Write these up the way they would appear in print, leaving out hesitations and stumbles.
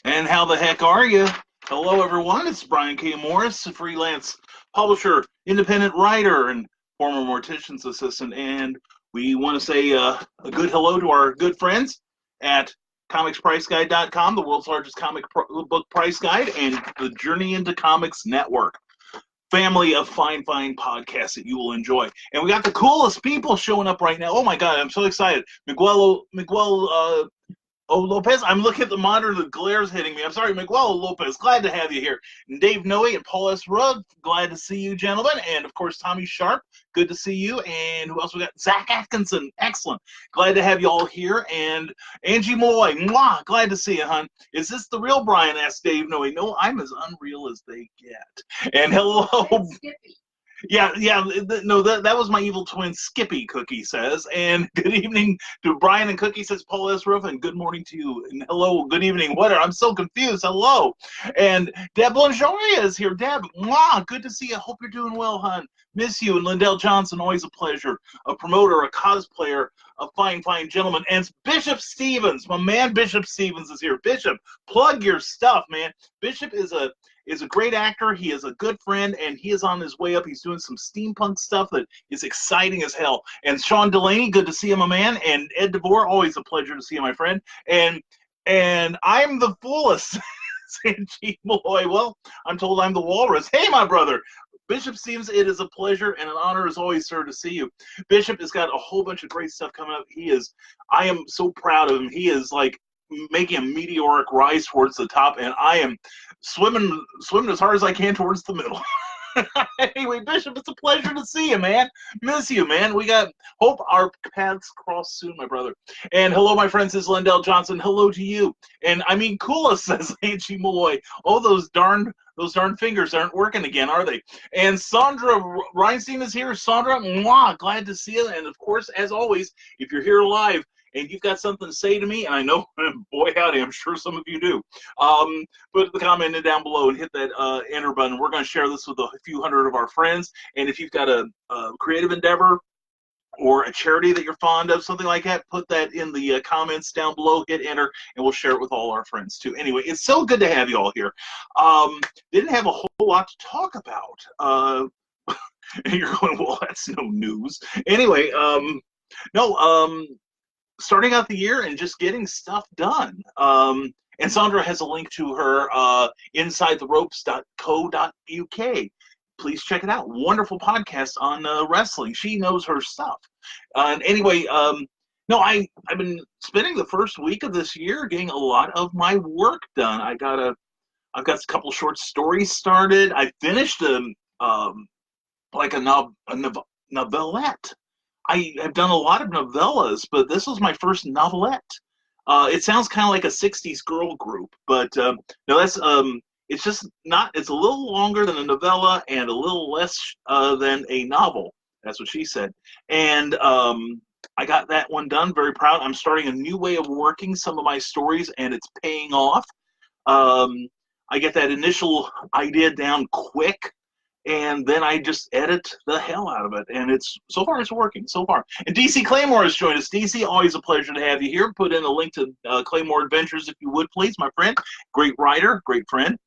And how the heck are you? Hello, everyone. It's Brian K. Morris, a freelance publisher, independent writer, and former mortician's assistant. And we want to say a good hello to our good friends at comicspriceguide.com, the world's largest book price guide, and the Journey into Comics Network. Family of fine podcasts that you will enjoy. And we got the coolest people showing up right now. Oh, my God, I'm so excited. Miguel Lopez, I'm looking at the monitor, the glare's hitting me. I'm sorry, Miguel Lopez, glad to have you here. And Dave Noe and Paul S. Rudd, glad to see you, gentlemen. And, of course, Tommy Sharp, good to see you. And who else we got? Zach Atkinson, excellent. Glad to have you all here. And Angie Malloy, mwah, glad to see you, hon. Is this the real Brian? Asked Dave Noe. No, I'm as unreal as they get. And hello. Yeah, no, that was my evil twin, Skippy, Cookie says. And good evening to Brian and Cookie, says Paul S. Ruff, and good morning to you. And hello, good evening. What? I'm so confused. Hello. And Deb Longoria is here. Deb, mwah, good to see you. Hope you're doing well, hon. Miss you. And Lindell Johnson, always a pleasure. A promoter, a cosplayer, a fine gentleman. And Bishop Stevens, my man Bishop Stevens is here. Bishop, plug your stuff, man. Bishop is a great actor. He is a good friend, and he is on his way up. He's doing some steampunk stuff that is exciting as hell. And Sean Delaney, good to see him, my man. And Ed DeVore, always a pleasure to see you, my friend. And I'm the foolest, Sanjeev Malloy. Well, I'm told I'm the walrus. Hey, my brother. Bishop Stevens, it is a pleasure and an honor as always, sir, to see you. Bishop has got a whole bunch of great stuff coming up. I am so proud of him. He is like making a meteoric rise towards the top, and I am swimming as hard as I can towards the middle. Anyway, Bishop, it's a pleasure to see you, man. Miss you, man. Hope our paths cross soon, my brother. And hello, my friends, this is Lindell Johnson. Hello to you. And I mean, coolest, says Angie Malloy. Oh, those darn fingers aren't working again, are they? And Sandra Reinstein is here. Sandra, mwah, glad to see you. And of course, as always, if you're here live and you've got something to say to me, and I know, boy howdy, I'm sure some of you do, put the comment in down below and hit that enter button. We're going to share this with a few hundred of our friends. And if you've got a creative endeavor or a charity that you're fond of, something like that, put that in the comments down below, hit enter, and we'll share it with all our friends too. Anyway, it's so good to have you all here. Didn't have a whole lot to talk about. And you're going, well, that's no news. Anyway, starting out the year and just getting stuff done. And Sandra has a link to her InsideTheRopes.co.uk. Please check it out. Wonderful podcast on wrestling. She knows her stuff. And anyway, I've been spending the first week of this year getting a lot of my work done. I've got a couple short stories started. I finished a novelette. I have done a lot of novellas, but this was my first novelette. It sounds kind of like a 60s girl group, but no, that's it's just not. It's a little longer than a novella and a little less than a novel. That's what she said. And I got that one done. Very proud. I'm starting a new way of working some of my stories, and it's paying off. I get that initial idea down quick, and then I just edit the hell out of it. And so far it's working, so far. And DC Claymore has joined us. DC, always a pleasure to have you here. Put in a link to Claymore Adventures, if you would, please, my friend. Great writer, great friend.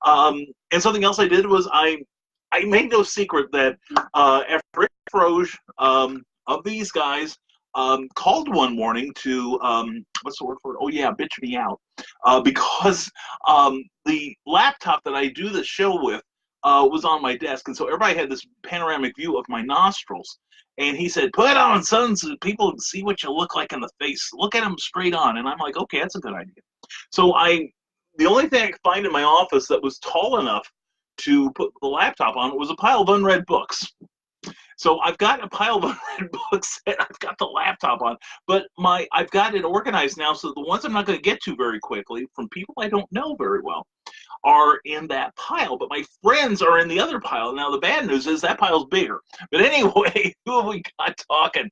And something else I did was I made no secret that Eric Froge of these guys called one morning to, what's the word for it? Oh, yeah, bitch me out. Because the laptop that I do the show with was on my desk, and so everybody had this panoramic view of my nostrils. And he said, "Put it on, son, so people can see what you look like in the face. Look at them straight on." And I'm like, "Okay, that's a good idea." So the only thing I could find in my office that was tall enough to put the laptop on was a pile of unread books. So I've got a pile of unread books that I've got the laptop on, but I've got it organized now, so the ones I'm not going to get to very quickly from people I don't know very well are in that pile, but my friends are in the other pile. Now, the bad news is that pile's bigger. But anyway, who have we got talking?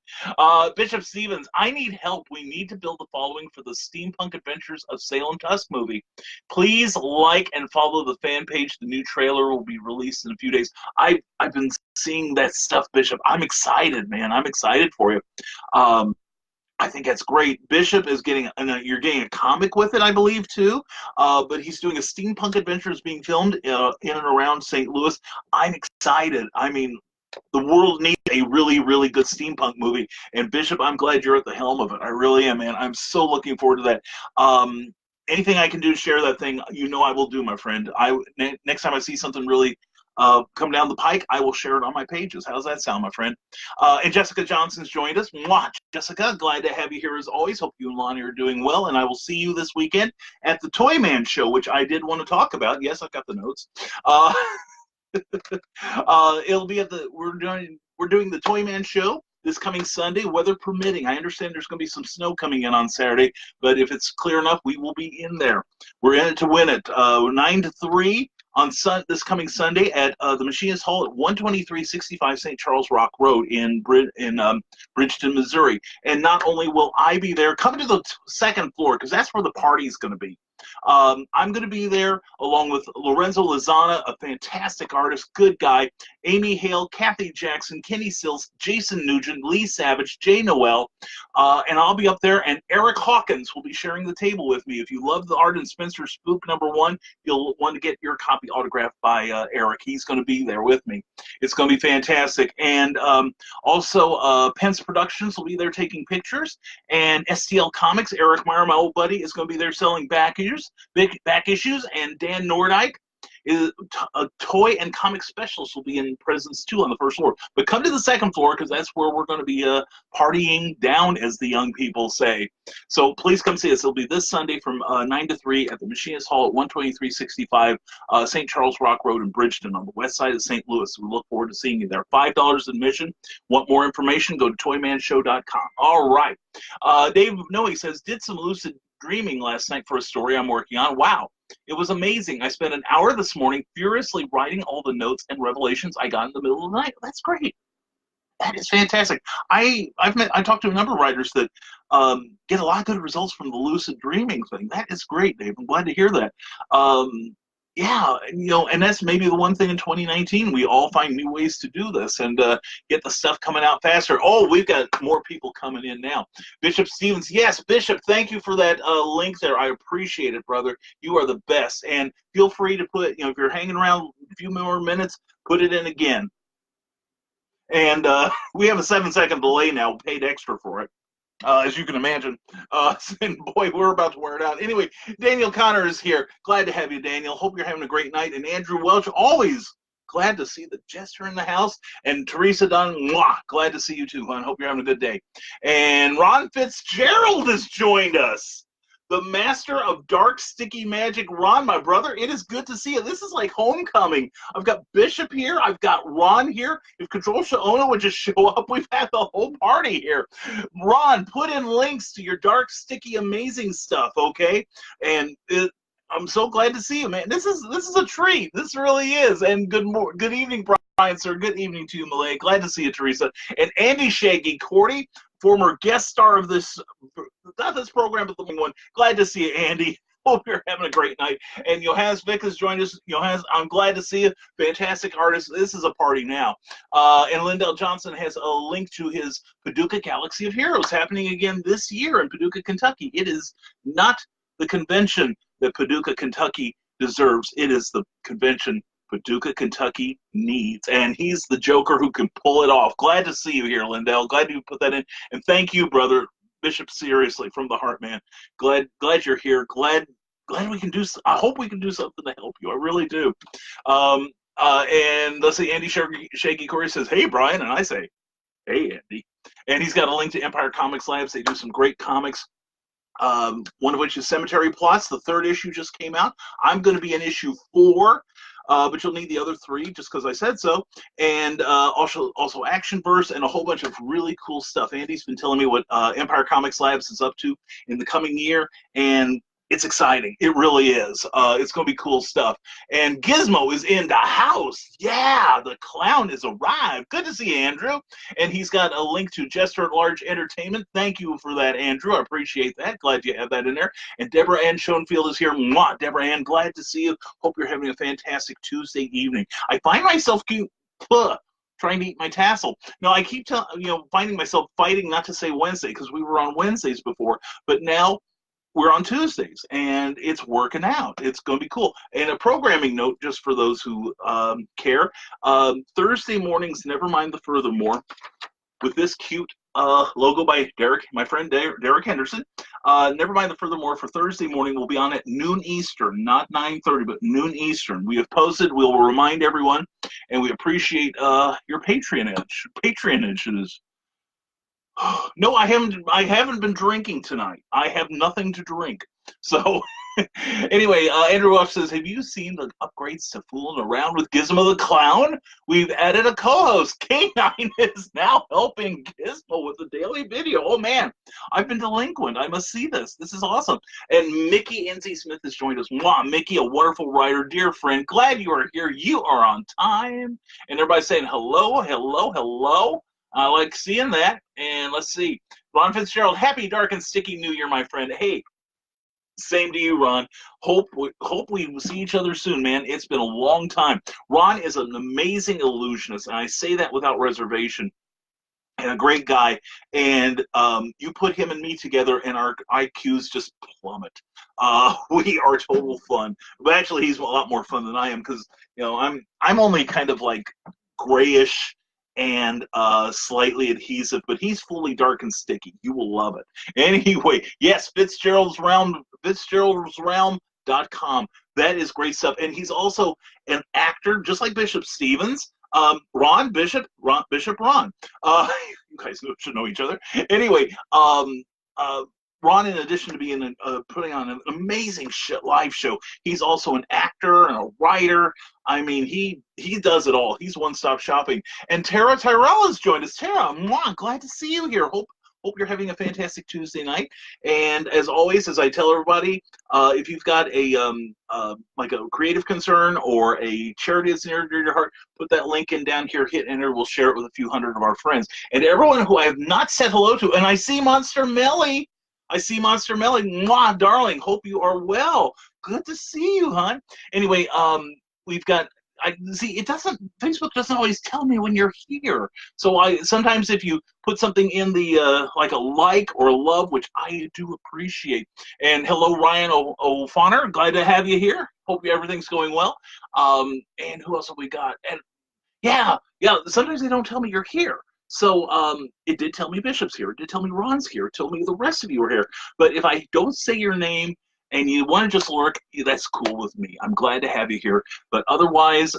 Bishop Stevens, I need help. We need to build the following for the Steampunk Adventures of Salem Tusk movie. Please like and follow the fan page. The new trailer will be released in a few days. I've been seeing that stuff, Bishop. I'm excited, man. I'm excited for you. I think that's great. Bishop is getting, you're getting a comic with it, I believe, too. But he's doing a steampunk adventures being filmed in and around St. Louis. I'm excited. I mean, the world needs a really, really good steampunk movie. And Bishop, I'm glad you're at the helm of it. I really am, man. I'm so looking forward to that. Anything I can do to share that thing, you know I will do, my friend. Next time I see something really come down the pike, I will share it on my pages. How's that sound, my friend? And Jessica Johnson's joined us. Mwah, Jessica, glad to have you here as always. Hope you and Lonnie are doing well, and I will see you this weekend at the Toy Man Show, which I did want to talk about. Yes, I've got the notes. It'll be at the we're doing the Toy Man Show this coming Sunday, weather permitting. I understand there's going to be some snow coming in on Saturday, but if it's clear enough, we will be in there. We're in it to win it. 9 to 3 on this coming Sunday at the Machinist Hall at 12365 St. Charles Rock Road in Bridgeton, Missouri. And not only will I be there, come to the second floor because that's where the party's going to be. I'm going to be there along with Lorenzo Lozana, a fantastic artist, good guy, Amy Hale, Kathy Jackson, Kenny Sills, Jason Nugent, Lee Savage, Jay Noel, and I'll be up there, and Eric Hawkins will be sharing the table with me. If you love the Art and Spencer Spook #1, you'll want to get your copy autographed by Eric. He's going to be there with me. It's going to be fantastic. And also Pence Productions will be there taking pictures, and STL Comics, Eric Meyer, my old buddy, is going to be there selling back issues, and Dan Nordike is a toy and comic specialist will be in presence too on the first floor. But come to the second floor because that's where we're going to be partying down, as the young people say. So please come see us. It'll be this Sunday from 9 to 3 at the Machinist Hall at 12365 St. Charles Rock Road in Bridgeton on the west side of St. Louis. We look forward to seeing you there. $5 admission. Want more information? Go to toymanshow.com. All right. Dave Noe says, did some lucid dreaming last night for a story I'm working on. Wow. It was amazing. I spent an hour this morning furiously writing all the notes and revelations I got in the middle of the night. That's great. That is fantastic. I talked to a number of writers that get a lot of good results from the lucid dreaming thing. That is great, Dave. I'm glad to hear that. Yeah, and that's maybe the one thing in 2019. We all find new ways to do this and get the stuff coming out faster. Oh, we've got more people coming in now. Bishop Stevens, yes, Bishop, thank you for that link there. I appreciate it, brother. You are the best. And feel free to put, if you're hanging around a few more minutes, put it in again. And we have a 7-second delay now, paid extra for it. As you can imagine. And boy, we're about to wear it out. Anyway, Daniel Connor is here. Glad to have you, Daniel. Hope you're having a great night. And Andrew Welch, always glad to see the Jester in the house. And Teresa Dunn, mwah, glad to see you too, hon. Hope you're having a good day. And Ron Fitzgerald has joined us. The master of dark, sticky magic. Ron, my brother, it is good to see you. This is like homecoming. I've got Bishop here. I've got Ron here. If Control Shaona would just show up, we've had the whole party here. Ron, put in links to your dark, sticky, amazing stuff, okay? And I'm so glad to see you, man. This is a treat. This really is. And good evening, Brian, sir. Good evening to you, Malay. Glad to see you, Teresa. And Andy Shaggy Cordy, former guest star of this, not this program, but the one. Glad to see you, Andy. Hope you're having a great night. And Johannes Vick has joined us. Johannes, I'm glad to see you. Fantastic artist. This is a party now. And Lindell Johnson has a link to his Paducah Galaxy of Heroes happening again this year in Paducah, Kentucky. It is not the convention that Paducah, Kentucky deserves. It is the convention Paducah, Kentucky needs. And he's the Joker who can pull it off. Glad to see you here, Lindell. Glad you put that in. And thank you, brother. Bishop, seriously, from the heart, man. Glad you're here. Glad we can do. I hope we can do something to help you. I really do. And let's see, Andy Shaky Corey says, "Hey, Brian," and I say, "Hey, Andy." And he's got a link to Empire Comics Labs. They do some great comics. One of which is Cemetery Plots. The 3rd issue just came out. I'm going to be in issue 4. But you'll need the other 3 just because I said so. And also Actionverse and a whole bunch of really cool stuff. Andy's been telling me what Empire Comics Labs is up to in the coming year, and it's exciting. It really is. It's going to be cool stuff. And Gizmo is in the house. Yeah, the clown has arrived. Good to see you, Andrew. And he's got a link to Jester at Large Entertainment. Thank you for that, Andrew. I appreciate that. Glad you have that in there. And Deborah Ann Schoenfield is here. Mwah. Deborah Ann, glad to see you. Hope you're having a fantastic Tuesday evening. I find myself trying trying to eat my tassel. No, I keep finding myself fighting not to say Wednesday because we were on Wednesdays before, but now we're on Tuesdays, and it's working out. It's going to be cool. And a programming note, just for those who care, Thursday mornings, never mind the furthermore, with this cute logo by Derek, my friend Derek Henderson. Never mind the furthermore, for Thursday morning, we'll be on at noon Eastern, not 9:30, but noon Eastern. We have posted. We will remind everyone, and we appreciate your patronage. Patronage. No, I haven't been drinking tonight. I have nothing to drink. So anyway, Andrew Ruff says, have you seen the upgrades to Fooling Around with Gizmo the Clown? We've added a co-host. K9 is now helping Gizmo with the daily video. Oh, man, I've been delinquent. I must see this. This is awesome. And Mickey N.Z. Smith has joined us. Mwah, Mickey, a wonderful writer, dear friend. Glad you are here. You are on time. And everybody's saying hello, hello, hello. I like seeing that. And let's see. Ron Fitzgerald, happy, dark, and sticky New Year, my friend. Hey, same to you, Ron. Hope we will see each other soon, man. It's been a long time. Ron is an amazing illusionist, and I say that without reservation. And a great guy. And you put him and me together, and our IQs just plummet. We are total fun. But actually, he's a lot more fun than I am because I'm only kind of like grayish and slightly adhesive, but he's fully dark and sticky. You will love it. Anyway, yes, Fitzgerald'sRealm.com. That is great stuff. And he's also an actor, just like Bishop Stevens. Bishop Ron. You guys should know each other. Anyway, Ron, in addition to being putting on an amazing live show, he's also an actor and a writer. I mean, he does it all. He's one-stop shopping. And Tara Tyrell has joined us. Tara, mwah, glad to see you here. Hope you're having a fantastic Tuesday night. And as always, as I tell everybody, if you've got a like a creative concern or a charity that's near to your heart, put that link in down here, hit enter. We'll share it with a few hundred of our friends. And everyone who I have not said hello to, and I see Monster Melly. Mwah, darling. Hope you are well. Good to see you, hon. Anyway, we've got. I see. Facebook doesn't always tell me when you're here. So sometimes if you put something in the like a like or a love, which I do appreciate. And hello, Ryan O'Fonner. Glad to have you here. Hope everything's going well. And who else have we got? And yeah. Sometimes they don't tell me you're here. So it did tell me Bishop's here. It did tell me Ron's here. It told me the rest of you are here. But if I don't say your name and you want to just lurk, that's cool with me. I'm glad to have you here. But otherwise,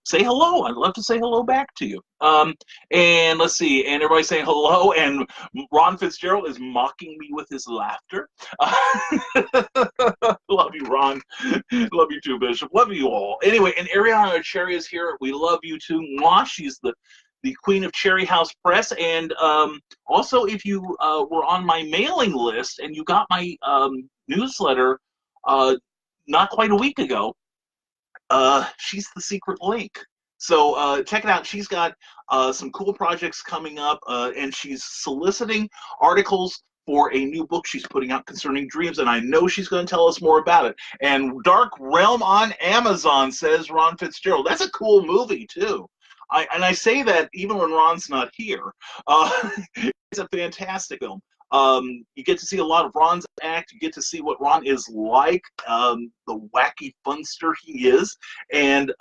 say hello. I'd love to say hello back to you. And let's see. And everybody's saying hello. And Ron Fitzgerald is mocking me with his laughter. Love you, Ron. Love you too, Bishop. Love you all. Anyway, and Ariana Cherry is here. We love you too. Mwah. She's the queen of Cherry House Press. And also, if you were on my mailing list and you got my newsletter not quite a week ago, she's the secret link. So check it out. She's got some cool projects coming up, and she's soliciting articles for a new book she's putting out concerning dreams, and I know she's going to tell us more about it. And Dark Realm on Amazon, says Ron Fitzgerald. That's a cool movie, too. I say that even when Ron's not here. It's a fantastic film. You get to see a lot of Ron's act. You get to see what Ron is like, the wacky funster he is. And,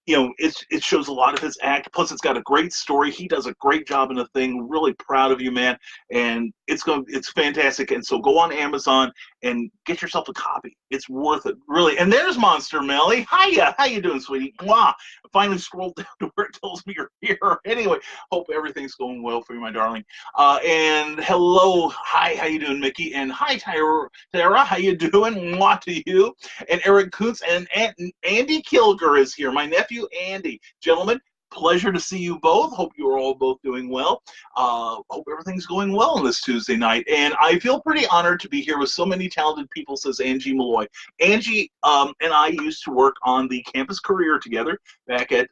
it shows a lot of his act. Plus, it's got a great story. He does a great job in the thing. Really proud of you, man. And it's fantastic. And so go on Amazon and get yourself a copy. It's worth it, really. And there's Monster Melly. Hiya. How you doing, sweetie? Mwah. I finally scrolled down to where it tells me you're here. Anyway, hope everything's going well for you, my darling. And hello. Hi. How you doing, Mickey? And hi, Tara. How you doing? Mwah to you. And Eric Kuntz and Andy Kilger is here. My nephew, Andy. Gentlemen, pleasure to see you both. Hope you are all both doing well. Hope everything's going well on this Tuesday night. And I feel pretty honored to be here with so many talented people, says Angie Malloy. Angie and I used to work on the campus career together back at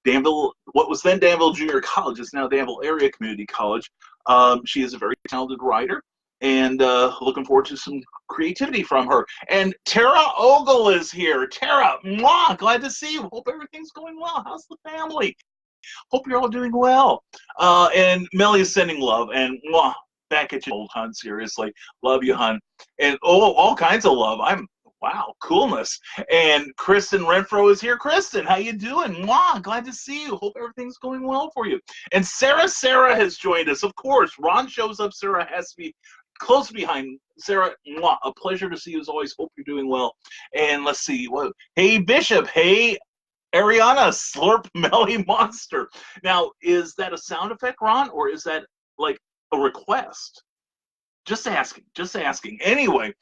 Danville, what was then Danville Junior College. It's now Danville Area Community College. She is a very talented writer. And looking forward to some creativity from her. And Tara Ogle is here. Tara, mwah, glad to see you. Hope everything's going well. How's the family? Hope you're all doing well. And Melly is sending love, and mwah, back at you, old hun. Seriously, love you, hun, and all kinds of love. Wow, coolness. And Kristen Renfro is here. Kristen, how you doing? Mwah, glad to see you. Hope everything's going well for you. And Sarah has joined us. Of course, Ron shows up. Sarah has to be close behind. Sarah, mwah, a pleasure to see you as always. Hope you're doing well. And let's see. Hey, Bishop. Hey, Ariana, Slurp Melly Monster. Now, is that a sound effect, Ron, or is that like a request? Just asking. Anyway,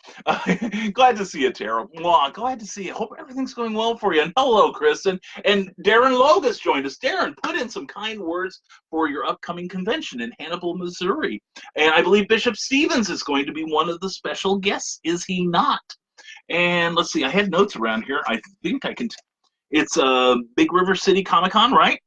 glad to see you, Tara. Mwah, glad to see you. Hope everything's going well for you. And hello, Kristen. And Darren Logus joined us. Darren, put in some kind words for your upcoming convention in Hannibal, Missouri. And I believe Bishop Stevens is going to be one of the special guests, is he not? And let's see, I had notes around here. I think I can. It's Big River City Comic Con, right?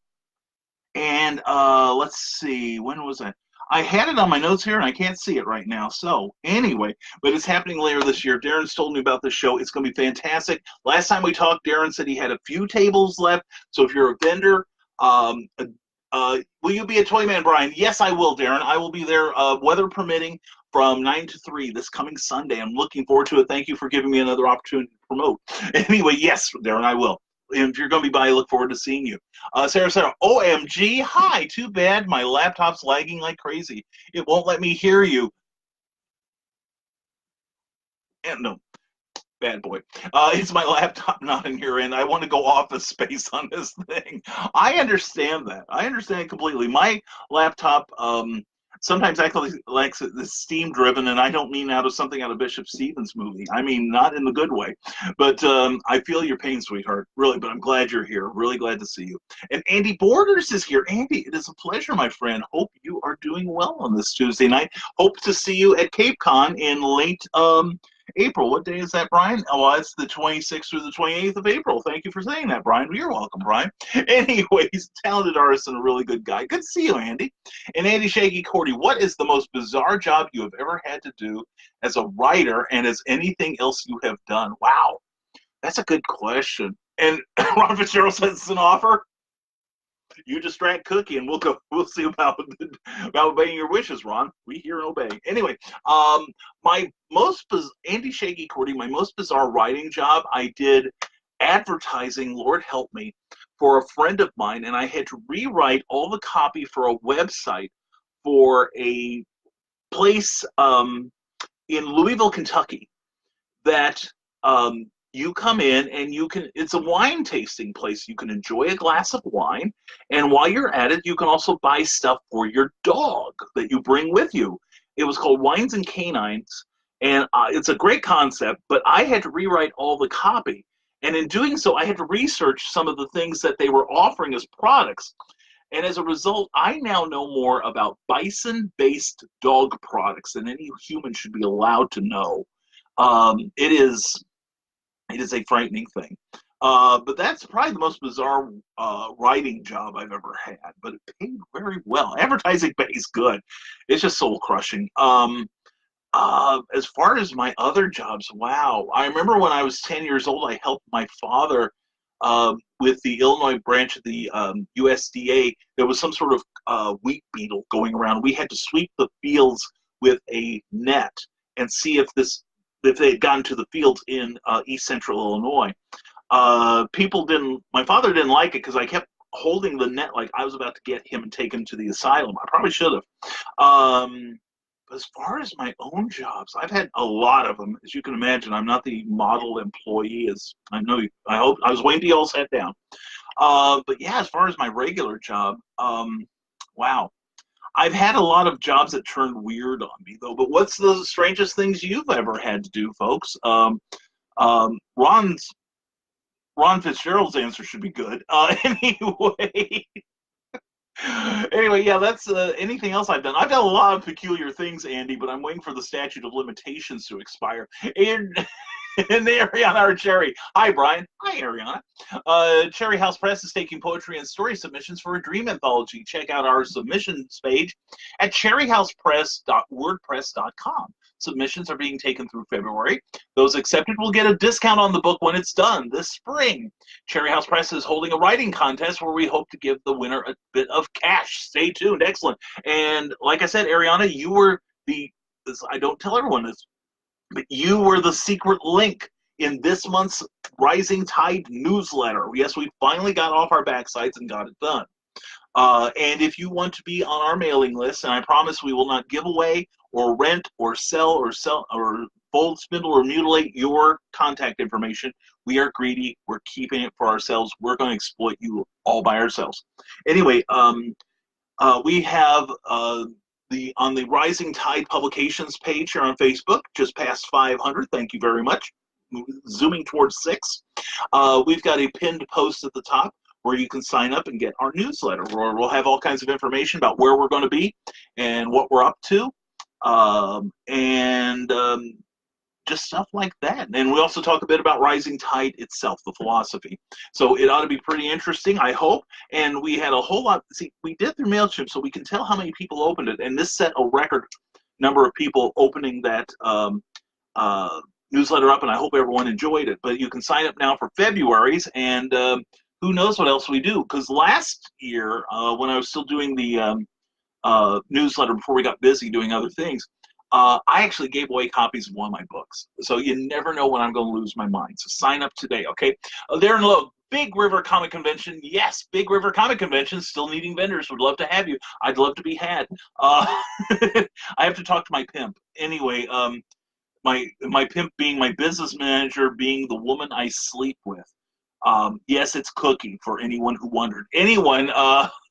And let's see, when was that? I had it on my notes here, and I can't see it right now. So anyway, but it's happening later this year. Darren's told me about this show. It's going to be fantastic. Last time we talked, Darren said he had a few tables left. So if you're a vendor, will you be a Toy Man, Brian? Yes, I will, Darren. I will be there, weather permitting, from 9 to 3 this coming Sunday. I'm looking forward to it. Thank you for giving me another opportunity to promote. Anyway, yes, Darren, I will. And if you're going to be by, I look forward to seeing you. Sarah, OMG, hi, too bad my laptop's lagging like crazy. It won't let me hear you. And no, bad boy. It's my laptop not in here, and I want to go office space on this thing. I understand that. I understand completely. My laptop sometimes acts like it's steam-driven, and I don't mean out of something out of Bishop Stevens' movie. I mean, not in the good way. But I feel your pain, sweetheart, really, but I'm glad you're here. Really glad to see you. And Andy Borders is here. Andy, it is a pleasure, my friend. Hope you are doing well on this Tuesday night. Hope to see you at Cape Con in late April. What day is that, Brian? Oh, well, it's the 26th through the 28th of April. Thank you for saying that, Brian. You're welcome, Brian. Anyway, he's a talented artist and a really good guy. Good to see you, Andy. And Andy Shaggy Cordy, what is the most bizarre job you have ever had to do as a writer, and as anything else you have done? Wow, that's a good question. And Ron Fitzgerald says it's an offer. You distract Cookie, and we'll see about obeying your wishes, Ron. We hear and obey. Anyway, Andy Shaggy Cordy, my most bizarre writing job, I did advertising, Lord help me, for a friend of mine, and I had to rewrite all the copy for a website for a place in Louisville, Kentucky, that you come in and it's a wine tasting place. You can enjoy a glass of wine, and while you're at it, you can also buy stuff for your dog that you bring with you. It was called Wines and Canines, and it's a great concept, but I had to rewrite all the copy. And in doing so, I had to research some of the things that they were offering as products. And as a result, I now know more about bison-based dog products than any human should be allowed to know. It is a frightening thing. But that's probably the most bizarre writing job I've ever had. But it paid very well. Advertising pays good. It's just soul crushing. As far as my other jobs, wow. I remember when I was 10 years old, I helped my father with the Illinois branch of the USDA. There was some sort of wheat beetle going around. We had to sweep the fields with a net and see if they had gotten to the fields in East Central Illinois. My father didn't like it because I kept holding the net like I was about to get him and take him to the asylum. I probably should have. As far as my own jobs, I've had a lot of them. As you can imagine, I'm not the model employee. I hope I was waiting till you all sat down. But yeah, as far as my regular job, wow. I've had a lot of jobs that turned weird on me, though. But what's the strangest things you've ever had to do, folks? Ron Fitzgerald's answer should be good. Anyway, yeah, that's anything else I've done. I've done a lot of peculiar things, Andy, but I'm waiting for the statute of limitations to expire. And Ariana or Cherry. Hi, Brian. Hi, Ariana. Cherry House Press is taking poetry and story submissions for a dream anthology. Check out our submissions page at cherryhousepress.wordpress.com. Submissions are being taken through February. Those accepted will get a discount on the book when it's done this spring. Cherry House Press is holding a writing contest where we hope to give the winner a bit of cash. Stay tuned. Excellent. And like I said, Ariana, you were I don't tell everyone this, but you were the secret link in this month's Rising Tide newsletter. Yes, we finally got off our backsides and got it done. And if you want to be on our mailing list, and I promise we will not give away or rent or sell or fold, spindle, or mutilate your contact information. We are greedy. We're keeping it for ourselves. We're going to exploit you all by ourselves. Anyway, we have on the Rising Tide Publications page here on Facebook, just past 500. Thank you very much. Zooming towards 6. We've got a pinned post at the top where you can sign up and get our newsletter, where we'll have all kinds of information about where we're going to be and what we're up to, and just stuff like that. And we also talk a bit about Rising Tide itself, the philosophy. So it ought to be pretty interesting, I hope. And we had a whole lot. See, we did through MailChimp, so we can tell how many people opened it. And this set a record number of people opening that newsletter up, and I hope everyone enjoyed it. But you can sign up now for February's, and who knows what else we do? Because last year, when I was still doing the newsletter before we got busy doing other things, I actually gave away copies of one of my books. So you never know when I'm going to lose my mind. So sign up today, okay? Darren Lowe, Big River Comic Convention. Yes, Big River Comic Convention. Still needing vendors. Would love to have you. I'd love to be had. I have to talk to my pimp. Anyway, my pimp being my business manager, being the woman I sleep with. Yes, it's Cookie, for anyone who wondered. Anyone,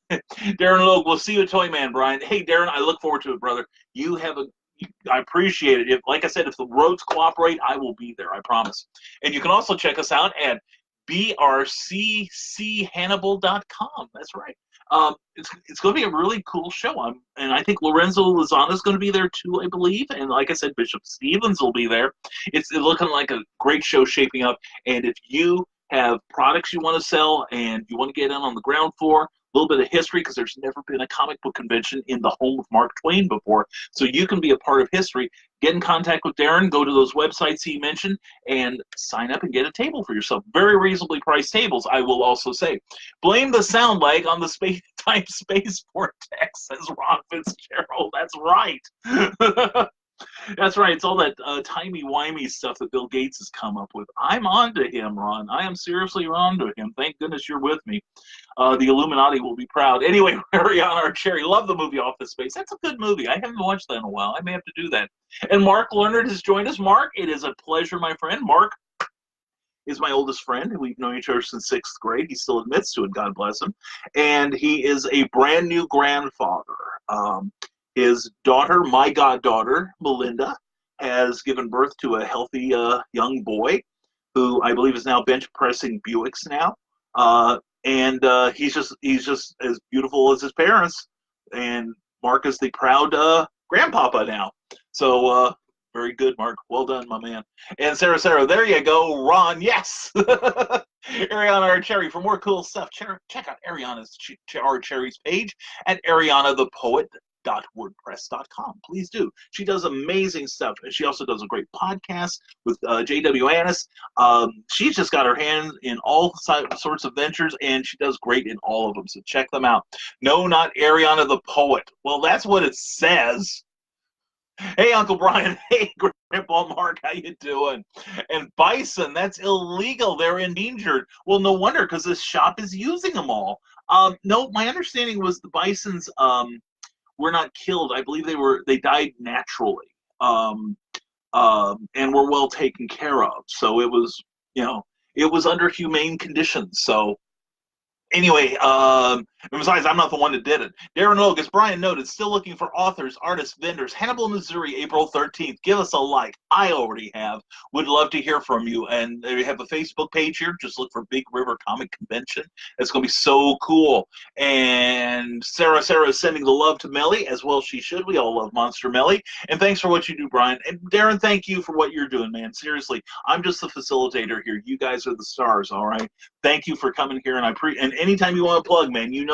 Darren Logue, we'll see you at Toy Man, Brian. Hey, Darren, I look forward to it, brother. I appreciate it. Like I said, if the roads cooperate, I will be there, I promise. And you can also check us out at brcchannibal.com. That's right. It's going to be a really cool show. And I think Lorenzo Lozano is going to be there too, I believe. And like I said, Bishop Stevens will be there. It's looking like a great show shaping up. And if you have products you want to sell and you want to get in on the ground floor, a little bit of history, because there's never been a comic book convention in the home of Mark Twain before, so you can be a part of history. Get in contact with Darren, go to those websites he mentioned, and sign up and get a table for yourself. Very reasonably priced tables, I will also say. Blame the sound lag on the space-time space vortex, says Ron Fitzgerald. That's right. That's right. It's all that timey-wimey stuff that Bill Gates has come up with. I'm on to him, Ron. I am seriously on to him. Thank goodness you're with me. The Illuminati will be proud. Anyway, Ariana Archeri, love the movie Office Space. That's a good movie. I haven't watched that in a while. I may have to do that. And Mark Leonard has joined us. Mark, it is a pleasure, my friend. Mark is my oldest friend. We've known each other since 6th grade. He still admits to it, God bless him. And he is a brand new grandfather. His daughter, my goddaughter, Melinda, has given birth to a healthy young boy who I believe is now bench pressing Buicks now. And he's just as beautiful as his parents. And Mark is the proud grandpapa now. So very good, Mark. Well done, my man. And Sarah, there you go. Ron, yes. Ariana Archeri, for more cool stuff, check out Ariana's Archeri's page at arianathepoet.wordpress.com. Please do. She does amazing stuff. She also does a great podcast with J.W. Annis. She's just got her hand in all sorts of ventures, and she does great in all of them. So check them out. No, not Ariana the Poet. Well, that's what it says. Hey, Uncle Brian. Hey, Grandpa Mark. How you doing? And bison, that's illegal. They're endangered. Well, no wonder, because this shop is using them all. No, my understanding was the bisons were not killed. I believe they died naturally, and were well taken care of. So it was, it was under humane conditions. So anyway, besides, I'm not the one that did it. Darren Logue, as Brian noted, still looking for authors, artists, vendors. Hannibal, Missouri, April 13th. Give us a like. I already have. Would love to hear from you. And we have a Facebook page here. Just look for Big River Comic Convention. It's going to be so cool. And Sarah is sending the love to Melly, as well she should. We all love Monster Melly. And thanks for what you do, Brian. And Darren, thank you for what you're doing, man. Seriously, I'm just the facilitator here. You guys are the stars, all right? Thank you for coming here. And anytime you want to plug, man, you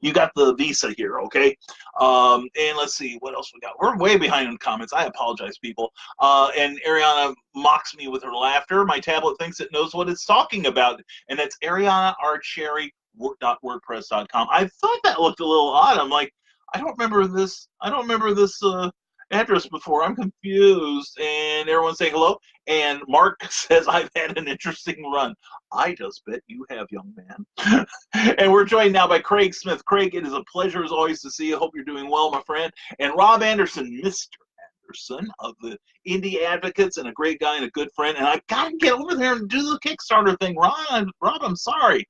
you got the visa here, okay? And let's see what else we got. We're way behind in comments. I apologize, people. And Ariana mocks me with her laughter. My tablet thinks it knows what it's talking about, and that's Ariana Archerry.wordpress.com. I thought that looked a little odd. I'm like, I don't remember this. I don't remember this address before. I'm confused. And everyone's saying hello. And Mark says, I've had an interesting run. I just bet you have, young man. And we're joined now by Craig Smith. Craig, it is a pleasure as always to see you. Hope you're doing well, my friend. And Rob Anderson, Mr. Anderson of the Indie Advocates, and a great guy and a good friend. And I've got to get over there and do the Kickstarter thing. Rob, I'm sorry.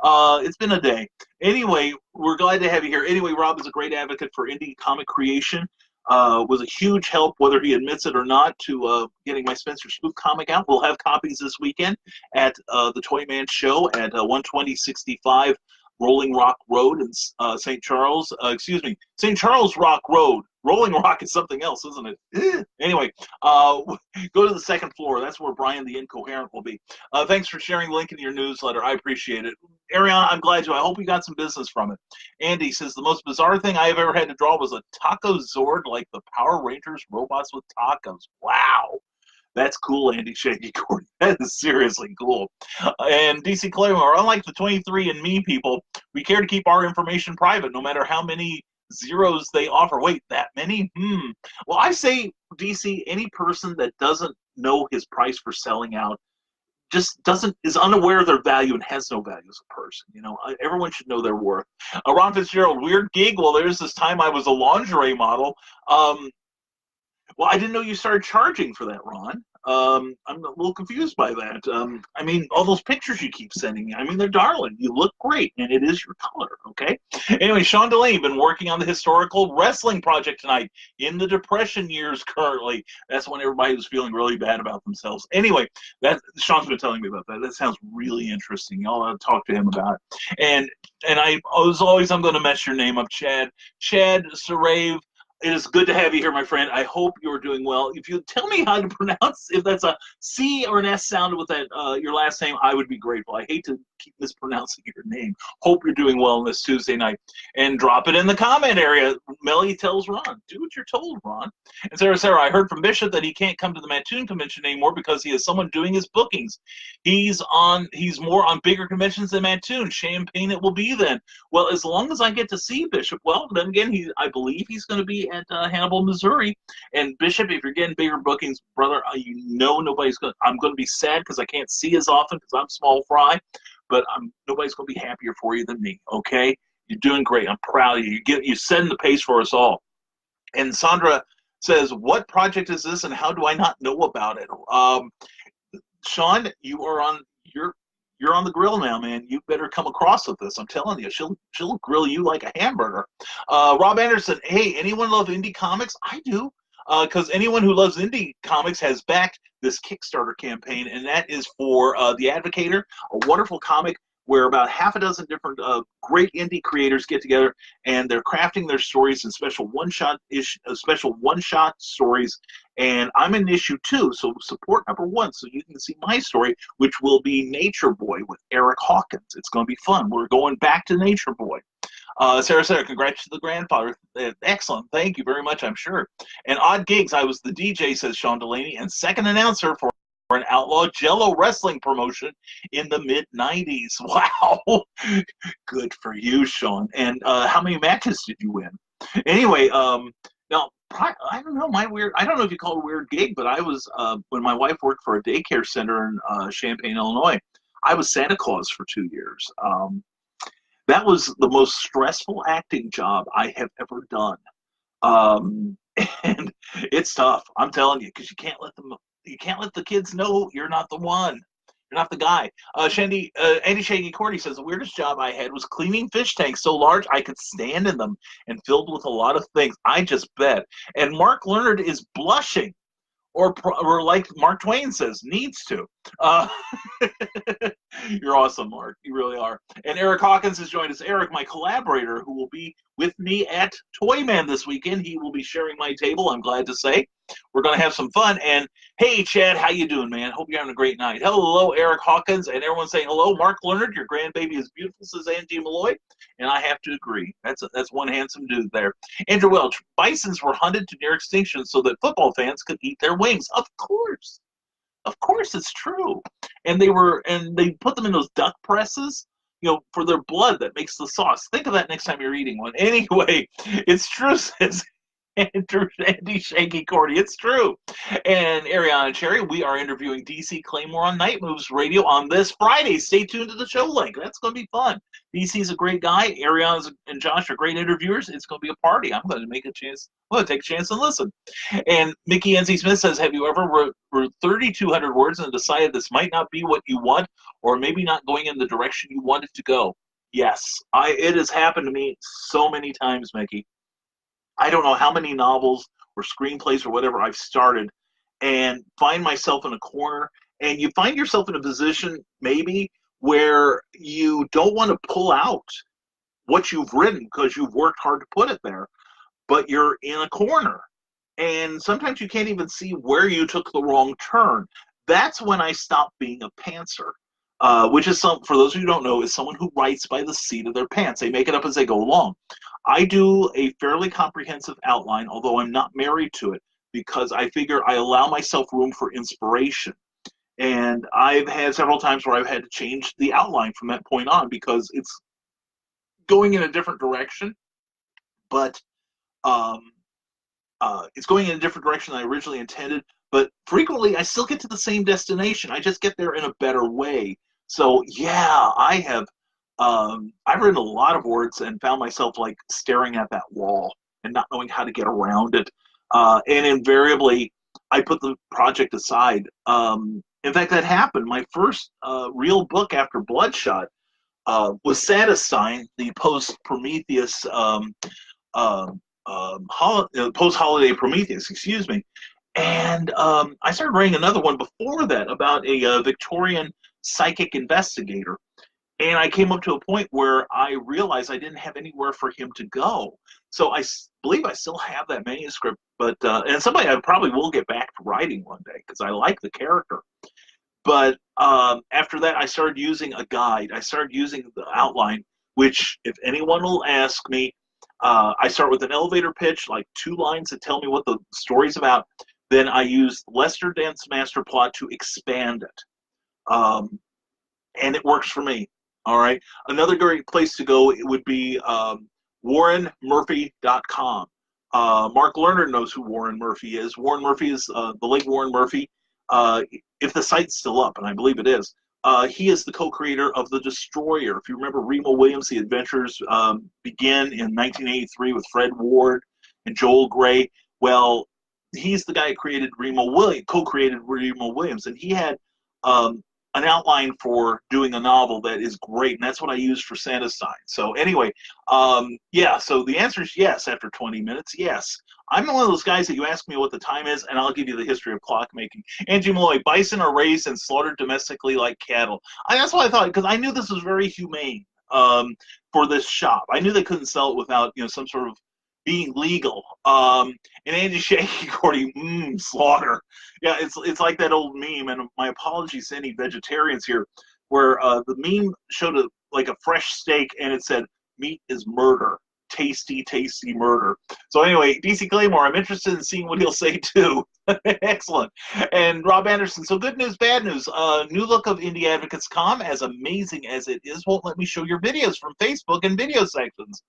It's been a day. Anyway, we're glad to have you here. Anyway, Rob is a great advocate for indie comic creation. Was a huge help, whether he admits it or not, to getting my Spencer Spook comic out. We'll have copies this weekend at the Toy Man Show at 12065 Rolling Rock Road in St. Charles. St. Charles Rock Road. Rolling Rock is something else, isn't it? Anyway, go to the second floor. That's where Brian the Incoherent will be. Thanks for sharing the link in your newsletter. I appreciate it. Ariana, I'm glad to. I hope you got some business from it. Andy says, the most bizarre thing I have ever had to draw was a taco Zord like the Power Rangers robots with tacos. Wow. That's cool, Andy Shaky Cordy. That is seriously cool. And DC Claymore, unlike the 23andMe people, we care to keep our information private, no matter how many zeros they offer. Wait, that many? Well, I say, DC, any person that doesn't know his price for selling out is unaware of their value and has no value as a person. You know, everyone should know their worth. Ron Fitzgerald, weird gig. Well, there's this time I was a lingerie model. Well, I didn't know you started charging for that, Ron. I'm a little confused by that. I mean, all those pictures you keep sending me, I mean, they're darling. You look great, and it is your color, okay? Anyway, Sean Delaney, been working on the historical wrestling project tonight in the Depression years currently. That's when everybody was feeling really bad about themselves. Anyway, Sean's been telling me about that. That sounds really interesting. Y'all ought to talk to him about it. And as always, I'm going to mess your name up, Chad. Chad Sarave. It is good to have you here, my friend. I hope you're doing well. If you tell me how to pronounce, if that's a C or an S sound with that your last name, I would be grateful. I hate to keep mispronouncing your name. Hope you're doing well on this Tuesday night. And drop it in the comment area. Melly tells Ron, do what you're told, Ron. And Sarah, I heard from Bishop that he can't come to the Mattoon convention anymore because he has someone doing his bookings. He's more on bigger conventions than Mattoon. Champagne it will be then. Well, as long as I get to see Bishop, well, then again, I believe he's going to be at Hannibal, Missouri. And Bishop, if you're getting bigger bookings, brother, you know nobody's going to, I'm going to be sad because I can't see as often because I'm small fry, but nobody's going to be happier for you than me, okay? You're doing great. I'm proud of you. You're setting the pace for us all. And Sandra says, what project is this and how do I not know about it? Sean, you're on the grill now, man. You better come across with this. I'm telling you, she'll grill you like a hamburger. Rob Anderson, hey, anyone love indie comics? I do, because anyone who loves indie comics has backed this Kickstarter campaign, and that is for The Advocator, a wonderful comic where about half a dozen different great indie creators get together and they're crafting their stories in special one-shot stories. And I'm in issue 2, so support number 1 so you can see my story, which will be Nature Boy with Eric Hawkins. It's going to be fun. We're going back to Nature Boy. Sarah, congrats to the grandfather. Excellent. Thank you very much, I'm sure. And Odd Gigs, I was the DJ, says Sean Delaney, and second announcer for an Outlaw Jello wrestling promotion in the mid-90s. Wow. Good for you, Sean. And how many matches did you win? Anyway, now, I don't know, I don't know if you call it a weird gig, but I was, when my wife worked for a daycare center in Champaign, Illinois, I was Santa Claus for 2 years. That was the most stressful acting job I have ever done. And it's tough, I'm telling you, because you can't let the kids know you're not the one. You're not the guy. Andy Shaggy Cordy says, the weirdest job I had was cleaning fish tanks so large I could stand in them and filled with a lot of things. I just bet. And Mark Leonard is blushing, or like Mark Twain says, needs to. You're awesome, Mark. You really are. And Eric Hawkins has joined us. Eric, my collaborator, who will be with me at Toyman this weekend. He will be sharing my table, I'm glad to say. We're going to have some fun. And hey, Chad, how you doing, man? Hope you're having a great night. Hello, Eric Hawkins. And everyone's saying hello. Mark Leonard, your grandbaby is beautiful, says Angie Malloy. And I have to agree. That's one handsome dude there. Andrew Welch, bisons were hunted to near extinction so that football fans could eat their wings. Of course. Of course, it's true. And they put them in those duck presses, for their blood that makes the sauce. Think of that next time you're eating one. Anyway, it's true, says Andy Shanky Cordy. It's true. And Ariana Cherry, we are interviewing DC Claymore on Night Moves Radio on this Friday. Stay tuned to the show link. That's going to be fun. DC's a great guy. Ariana and Josh are great interviewers. It's going to be a party. I'm going to take a chance and listen. And Mickey NC Smith says, have you ever wrote 3,200 words and decided this might not be what you want, or maybe not going in the direction you wanted to go? Yes. It has happened to me so many times, Mickey. I don't know how many novels or screenplays or whatever I've started and find myself in a corner, and you find yourself in a position maybe where you don't want to pull out what you've written because you've worked hard to put it there, but you're in a corner. And sometimes you can't even see where you took the wrong turn. That's when I stopped being a pantser, which is for those of you who don't know, is someone who writes by the seat of their pants. They make it up as they go along. I do a fairly comprehensive outline, although I'm not married to it, because I figure I allow myself room for inspiration. And I've had several times where I've had to change the outline from that point on because it's going in a different direction, but it's going in a different direction than I originally intended. But frequently, I still get to the same destination. I just get there in a better way. So, yeah, I've written a lot of words and found myself like staring at that wall and not knowing how to get around it. And invariably, I put the project aside. In fact, that happened. My first real book after Bloodshot was Satisfying, the post-Prometheus, post-holiday Prometheus, excuse me. And I started writing another one before that about a Victorian psychic investigator. And I came up to a point where I realized I didn't have anywhere for him to go. So I believe I still have that manuscript, but and somebody I probably will get back to writing one day because I like the character. But after that, I started using a guide. I started using the outline, which, if anyone will ask me, I start with an elevator pitch, like 2 lines that tell me what the story's about. Then I use Lester Dent's master plot to expand it. And it works for me. All right. Another great place to go would be WarrenMurphy.com. Mark Lerner knows who Warren Murphy is. Warren Murphy is the late Warren Murphy. If the site's still up, and I believe it is, he is the co-creator of The Destroyer. If you remember Remo Williams, the adventures begin in 1983 with Fred Ward and Joel Grey. Well, he's the guy who created co-created Remo Williams, and he had an outline for doing a novel that is great, and that's what I used for Santa Sign. So anyway, yeah, so the answer is yes after 20 minutes, yes. I'm one of those guys that you ask me what the time is, and I'll give you the history of clockmaking. Angie Malloy, bison are raised and slaughtered domestically like cattle. That's what I thought, because I knew this was very humane for this shop. I knew they couldn't sell it without some sort of being legal. And Andy Shanky Cordy, slaughter. Yeah, it's like that old meme, and my apologies to any vegetarians here, where the meme showed a fresh steak, and it said, meat is murder. Tasty, tasty murder. So anyway, DC Claymore, I'm interested in seeing what he'll say too. Excellent. And Rob Anderson, so good news, bad news. New look of IndieAdvocates.com, as amazing as it is, won't let me show your videos from Facebook and video sections.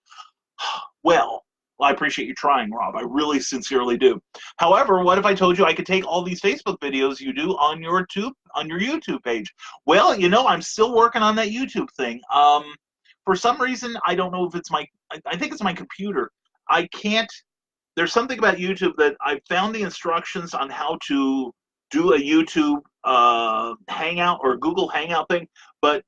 Well, I appreciate you trying, Rob. I really sincerely do. However, what if I told you I could take all these Facebook videos you do on your YouTube page? Well, I'm still working on that YouTube thing. For some reason, I don't know if it's I think it's my computer. I can't, there's something about YouTube that I found the instructions on how to do a YouTube Hangout or Google Hangout thing, but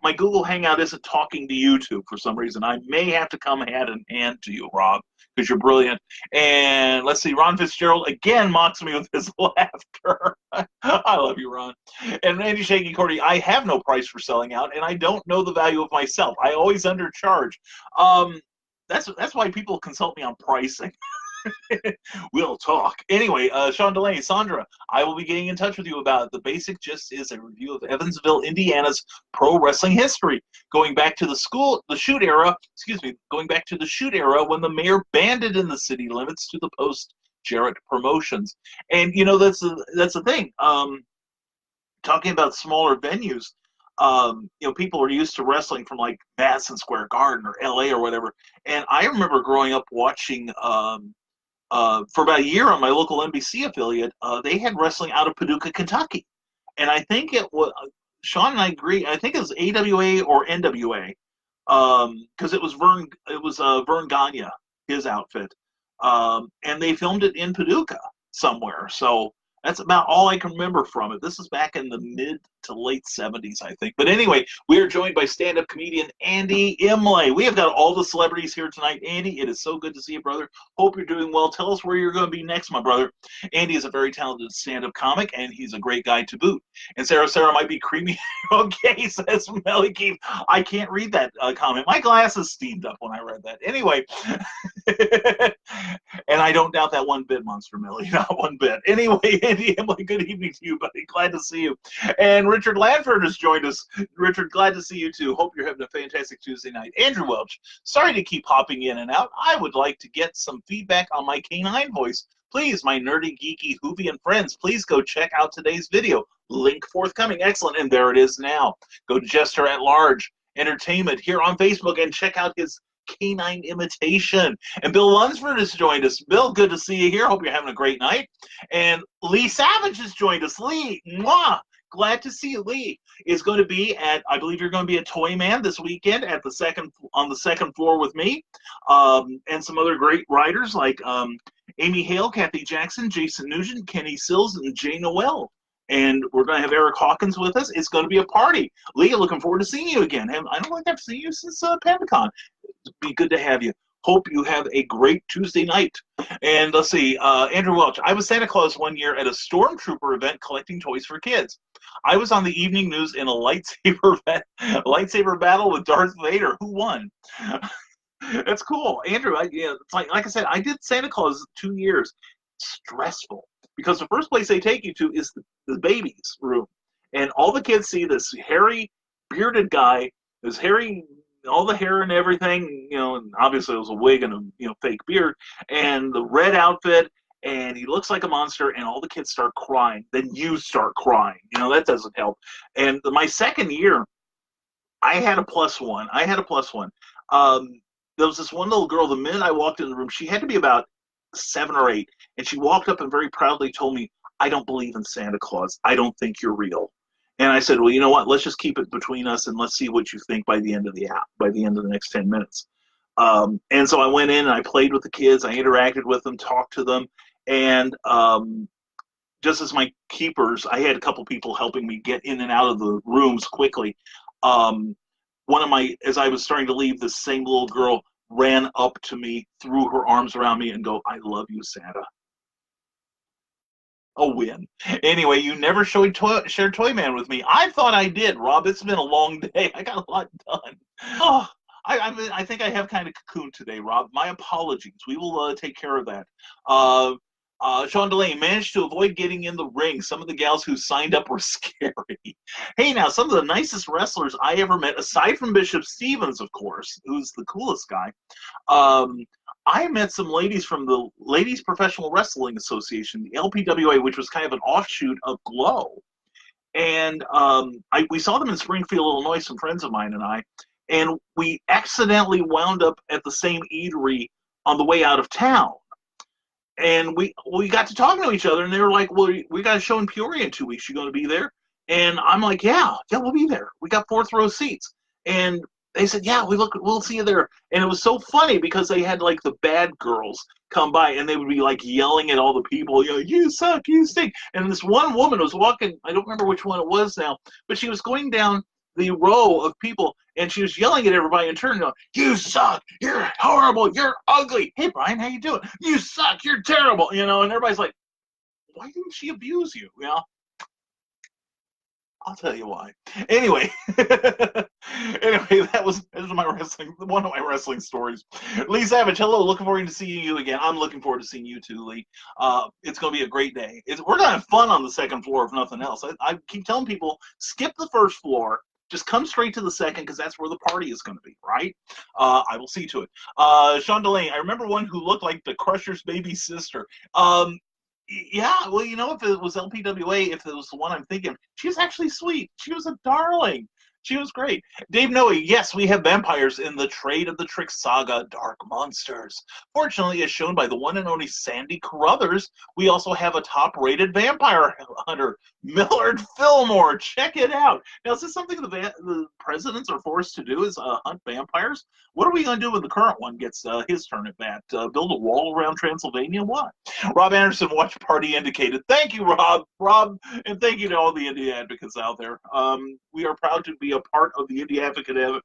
my Google Hangout isn't talking to YouTube for some reason. I may have to come hand in hand to you, Rob, because you're brilliant. And let's see, Ron Fitzgerald again mocks me with his laughter. I love you, Ron. And Randy Shaky Cordy, I have no price for selling out, and I don't know the value of myself. I always undercharge. That's why people consult me on pricing. We'll talk. Anyway, Sean Delaney, Sandra, I will be getting in touch with you about the basic gist is a review of Evansville, Indiana's pro wrestling history, going back to the shoot era when the mayor banned it in the city limits to the post Jarrett promotions. And that's the thing. Talking about smaller venues, people are used to wrestling from like Madison Square Garden or LA or whatever. And I remember growing up watching for about a year on my local NBC affiliate, they had wrestling out of Paducah, Kentucky. And I think it was, Sean and I agree, I think it was AWA or NWA, because it was Vern Gagne, his outfit. And they filmed it in Paducah somewhere. So that's about all I can remember from it. This is back in the mid to late 70s, I think. But anyway, we are joined by stand-up comedian Andy Imlay. We have got all the celebrities here tonight. Andy, it is so good to see you, brother. Hope you're doing well. Tell us where you're going to be next, my brother. Andy is a very talented stand-up comic, and he's a great guy to boot. And Sarah might be creamy. Okay, says Melly Keith. I can't read that comment. My glasses steamed up when I read that. Anyway, and I don't doubt that one bit, Monster Melly. Not one bit. Anyway, Andy Imlay, good evening to you, buddy. Glad to see you. And Richard Ladford has joined us. Richard, glad to see you too. Hope you're having a fantastic Tuesday night. Andrew Welch, sorry to keep hopping in and out. I would like to get some feedback on my canine voice. Please, my nerdy, geeky, Whovian friends, please go check out today's video. Link forthcoming. Excellent. And there it is now. Go to Jester at Large Entertainment here on Facebook and check out his canine imitation. And Bill Lunsford has joined us. Bill, good to see you here. Hope you're having a great night. And Lee Savage has joined us. Lee, mwah! Glad to see you. Lee is going to be at, I believe you're going to be at Toy Man this weekend on the second floor with me, and some other great writers like Amy Hale, Kathy Jackson, Jason Nugent, Kenny Sills, and Jay Noel. And we're going to have Eric Hawkins with us. It's going to be a party. Lee, looking forward to seeing you again. I don't think I've seen you since PandaCon. It'd be good to have you. Hope you have a great Tuesday night. And let's see, Andrew Welch. I was Santa Claus one year at a Stormtrooper event collecting toys for kids. I was on the evening news in a lightsaber battle with Darth Vader. Who won? That's cool, Andrew. It's like I said, I did Santa Claus 2 years. Stressful because the first place they take you to is the baby's room, and all the kids see this hairy, bearded guy, this hairy. All the hair and everything, and obviously it was a wig and a fake beard, and the red outfit, and he looks like a monster, and all the kids start crying. Then you start crying. That doesn't help. And my second year, I had a plus one. There was this one little girl. The minute I walked in the room, she had to be about 7 or 8, and she walked up and very proudly told me, "I don't believe in Santa Claus. I don't think you're real." And I said, well, you know what? Let's just keep it between us, and let's see what you think by the end of the next 10 minutes. And so I went in and I played with the kids. I interacted with them, talked to them, and just as my keepers, I had a couple people helping me get in and out of the rooms quickly. As I was starting to leave, this same little girl ran up to me, threw her arms around me, and go, "I love you, Santa." A win. Anyway, you never shared Toy Man with me. I thought I did, Rob. It's been a long day. I got a lot done. Oh, I think I have kind of cocooned today, Rob. My apologies. We will take care of that. Sean Delaney managed to avoid getting in the ring. Some of the gals who signed up were scary. Hey, now, some of the nicest wrestlers I ever met, aside from Bishop Stevens, of course, who's the coolest guy, I met some ladies from the Ladies Professional Wrestling Association, the LPWA, which was kind of an offshoot of Glow. And we saw them in Springfield, Illinois, some friends of mine and I, and we accidentally wound up at the same eatery on the way out of town. And we got to talking to each other, and they were like, well, we got a show in Peoria in 2 weeks. You going to be there? And I'm like, yeah, we'll be there. We got 4th row seats. And they said, yeah, we'll see you there. And it was so funny because they had like the bad girls come by, and they would be like yelling at all the people, you suck, you stink. And this one woman was walking, I don't remember which one it was now, but she was going down the row of people, and she was yelling at everybody in turn, you suck, you're horrible, you're ugly. Hey, Brian, how you doing? You suck, you're terrible. And everybody's like, why didn't she abuse you? I'll tell you why. Anyway, that was one of my wrestling stories. Lee Savage, hello. Looking forward to seeing you again. I'm looking forward to seeing you too, Lee. It's going to be a great day. We're going to have fun on the second floor, if nothing else. I keep telling people, skip the first floor. Just come straight to the second, because that's where the party is going to be, right? I will see to it. Sean Delaney, I remember one who looked like the Crusher's baby sister. Yeah, well, if it was LPWA, if it was the one I'm thinking, she was actually sweet. She was a darling. She was great. Dave Noe, yes, we have vampires in the Trade of the Trick saga, Dark Monsters. Fortunately, as shown by the one and only Sandy Carruthers, we also have a top-rated vampire hunter, Millard Fillmore. Check it out. Now, is this something the presidents are forced to do, is hunt vampires? What are we going to do when the current one gets his turn at bat? Build a wall around Transylvania? What? Rob Anderson, watch party indicated. Thank you, Rob. And thank you to all the indie advocates out there. We are proud to be a part of the Indie Advocate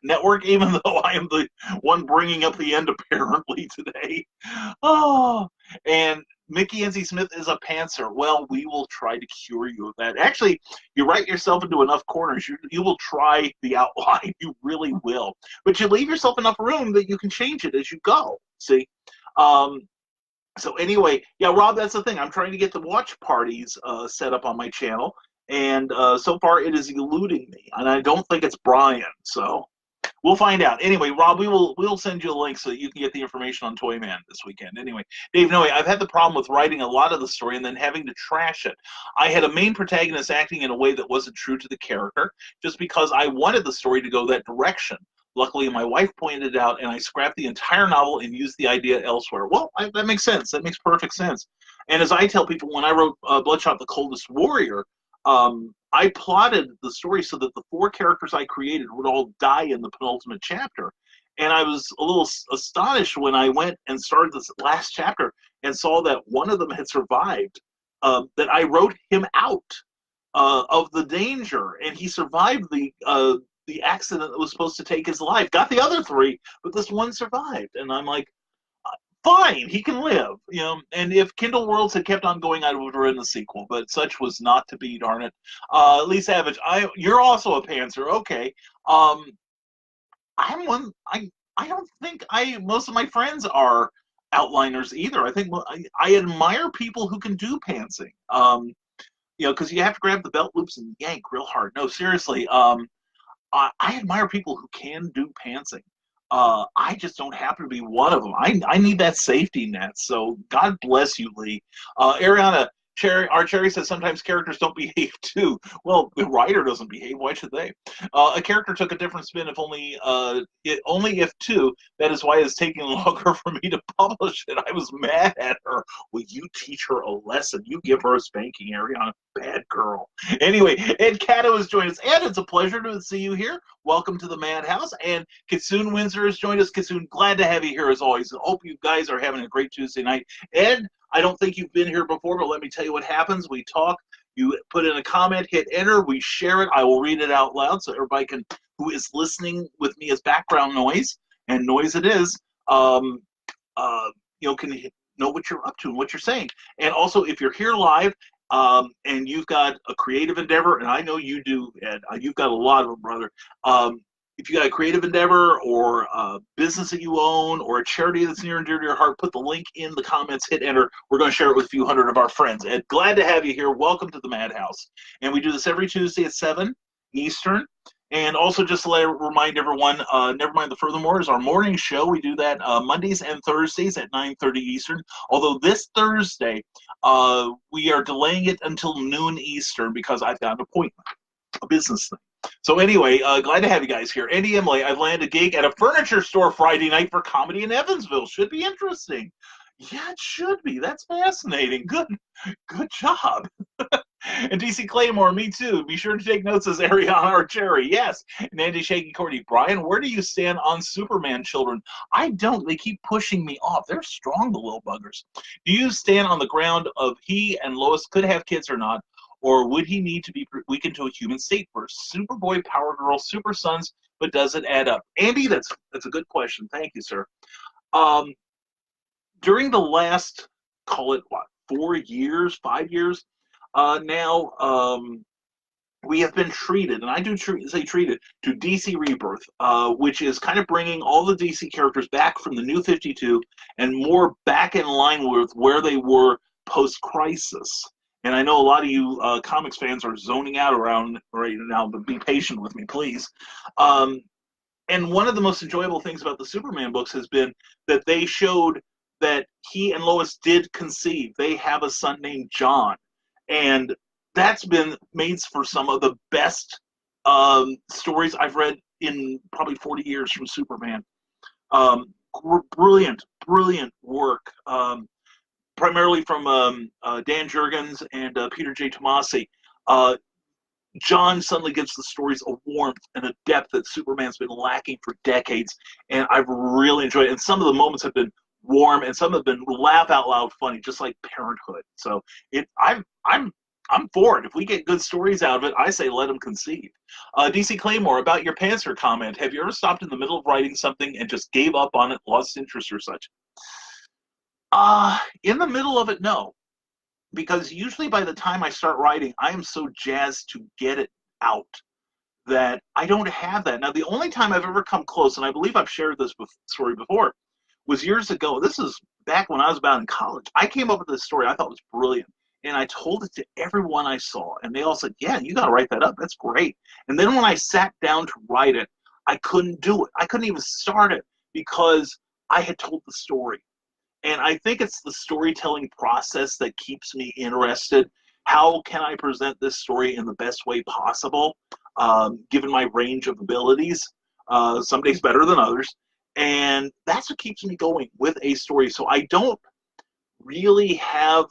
network, even though I am the one bringing up the end apparently today. Oh, and Mickey Enzi Smith is a pantser. Well, we will try to cure you of that. Actually, you write yourself into enough corners, you will try the outline. You really will. But you leave yourself enough room that you can change it as you go. See? So anyway, yeah, Rob, that's the thing. I'm trying to get the watch parties set up on my channel. And so far, it is eluding me, and I don't think it's Brian. So we'll find out. Anyway, Rob, we'll send you a link so that you can get the information on Toyman this weekend. Anyway, Dave Noe, I've had the problem with writing a lot of the story and then having to trash it. I had a main protagonist acting in a way that wasn't true to the character, just because I wanted the story to go that direction. Luckily, my wife pointed it out, and I scrapped the entire novel and used the idea elsewhere. Well, that makes sense. That makes perfect sense. And as I tell people, when I wrote Bloodshot: The Coldest Warrior, I plotted the story so that the 4 characters I created would all die in the penultimate chapter. And I was a little astonished when I went and started this last chapter and saw that one of them had survived, that I wrote him out of the danger, and he survived the accident that was supposed to take his life. Got the other 3, but this one survived. And I'm like, fine, he can live, And if Kindle Worlds had kept on going, I would have written the sequel, but such was not to be. Darn it. Lee Savage, you're also a pantser. Okay. I'm one. I don't think most of my friends are outliners either. I think I admire people who can do pantsing. Because you have to grab the belt loops and yank real hard. No, seriously. I admire people who can do pantsing. I just don't happen to be one of them. I need that safety net. So God bless you, Lee. Ariana Cherry says sometimes characters don't behave too. Well, the writer doesn't behave. Why should they? A character took a different spin, if only if too. That is why it's taking longer for me to publish it. I was mad at her. Will you teach her a lesson? You give her a spanking, Ariana. Bad girl. Anyway, Ed Cato has joined us. Ed, it's a pleasure to see you here. Welcome to the Madhouse. And Kitsune Windsor has joined us. Kitsune, glad to have you here as always. I hope you guys are having a great Tuesday night. Ed, I don't think you've been here before, but let me tell you what happens. We talk. You put in a comment, hit enter. We share it. I will read it out loud so everybody who is listening with me as background noise, and noise it is, can know what you're up to and what you're saying. And also, if you're here live, and you've got a creative endeavor, and I know you do, Ed. You've got a lot of them, brother. If you got a creative endeavor or a business that you own or a charity that's near and dear to your heart, put the link in the comments, hit enter. We're going to share it with a few hundred of our friends. Ed, glad to have you here. Welcome to the Madhouse. And we do this every Tuesday at 7 Eastern. And also just to remind everyone, Never Mind the Furthermore is our morning show. We do that Mondays and Thursdays at 9:30 Eastern. Although this Thursday, we are delaying it until noon Eastern because I've got an appointment, a business thing. So anyway, glad to have you guys here. Andy Emily, I've landed a gig at a furniture store Friday night for comedy in Evansville. Should be interesting. Yeah, it should be. That's fascinating. Good job. And DC Claymore, me too. Be sure to take notes as Ariana or Cherry. Yes. And Andy Shaky Cordy, Brian, where do you stand on Superman children? I don't. They keep pushing me off. They're strong, the little buggers. Do you stand on the ground of he and Lois could have kids or not? Or would he need to be weakened to a human state first? Superboy, Power Girl, Super Sons, but does it add up? Andy, that's a good question. Thank you, sir. During the last, call it what, 4 years, 5 years, now we have been treated, and I do say treated, to DC Rebirth, which is kind of bringing all the DC characters back from the New 52 and more back in line with where they were post-Crisis. And I know a lot of you comics fans are zoning out around right now, but be patient with me, please. And one of the most enjoyable things about the Superman books has been that they showed that he and Lois did conceive. They have a son named John. And that's been made for some of the best stories I've read in probably 40 years from Superman. Brilliant, brilliant work. Primarily from Dan Jurgens and Peter J. Tomasi. John suddenly gives the stories a warmth and a depth that Superman's been lacking for decades, and I've really enjoyed it. And some of the moments have been warm, and some have been laugh out loud funny, just like Parenthood. So I'm for it. If we get good stories out of it, I say let them conceive. DC Claymore, about your Panther comment, have you ever stopped in the middle of writing something and just gave up on it, lost interest or such? In the middle of it, no. Because usually by the time I start writing, I am so jazzed to get it out that I don't have that. Now, the only time I've ever come close, and I believe I've shared this story before, was years ago. This is back when I was about in college. I came up with this story I thought was brilliant, and I told it to everyone I saw, and they all said, yeah, you got to write that up. That's great. And then when I sat down to write it, I couldn't do it. I couldn't even start it because I had told the story. And I think it's the storytelling process that keeps me interested. How can I present this story in the best way possible, given my range of abilities? Some days better than others. And that's what keeps me going with a story. So I don't really have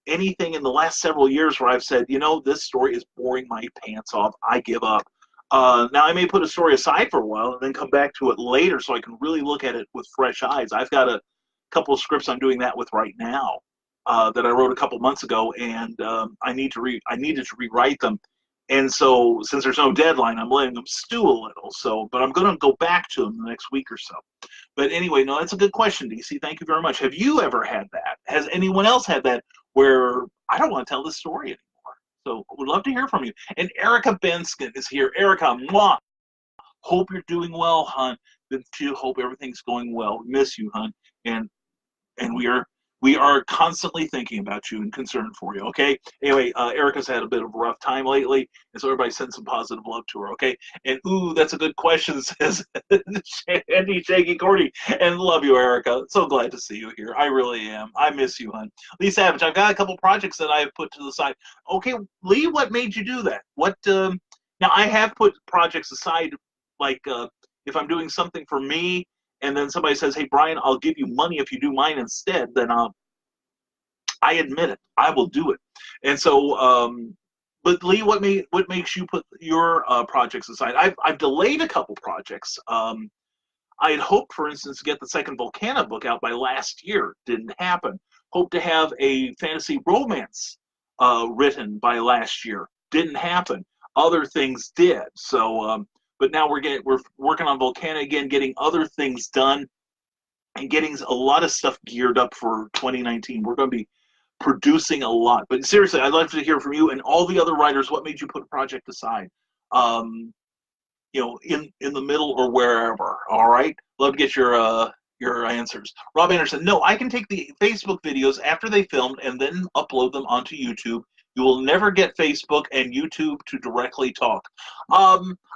anything in the last several years where I've said, you know, this story is boring my pants off. I give up. Now, I may put a story aside for a while and then come back to it later so I can really look at it with fresh eyes. I've got a couple of scripts I'm doing that with right now that I wrote a couple months ago, and I needed to rewrite them. And so, since there's no deadline, I'm letting them stew a little. So, but I'm going to go back to them the next week or so. But anyway, no, that's a good question, DC. Thank you very much. Have you ever had that? Has anyone else had that where I don't want to tell this story anymore? So, would love to hear from you. And Erica Benskin is here. Erica, mwah. Hope you're doing well, hon. Hope everything's going well. Miss you, hon. And we are constantly thinking about you and concerned for you, okay? Anyway, Erica's had a bit of a rough time lately, and so everybody send some positive love to her, okay? And, ooh, that's a good question, says Andy Shaky Cordy. And love you, Erica. So glad to see you here. I really am. I miss you, hon. Lee Savage, I've got a couple projects that I have put to the side. Okay, Lee, what made you do that? Now, I have put projects aside, like if I'm doing something for me, and then somebody says, hey, Brian, I'll give you money if you do mine instead, then I admit it. I will do it. And so, but Lee, what makes you put your projects aside? I've delayed a couple projects. I had hoped, for instance, to get the second Volcana book out by last year. Didn't happen. Hoped to have a fantasy romance written by last year. Didn't happen. Other things did. So, but now we're working on Volcana again, getting other things done, and getting a lot of stuff geared up for 2019. We're going to be producing a lot. But seriously, I'd love to hear from you and all the other writers. What made you put a project aside? You know, in the middle or wherever. All right, love to get your answers. Rob Anderson, no, I can take the Facebook videos after they filmed and then upload them onto YouTube. You will never get Facebook and YouTube to directly talk.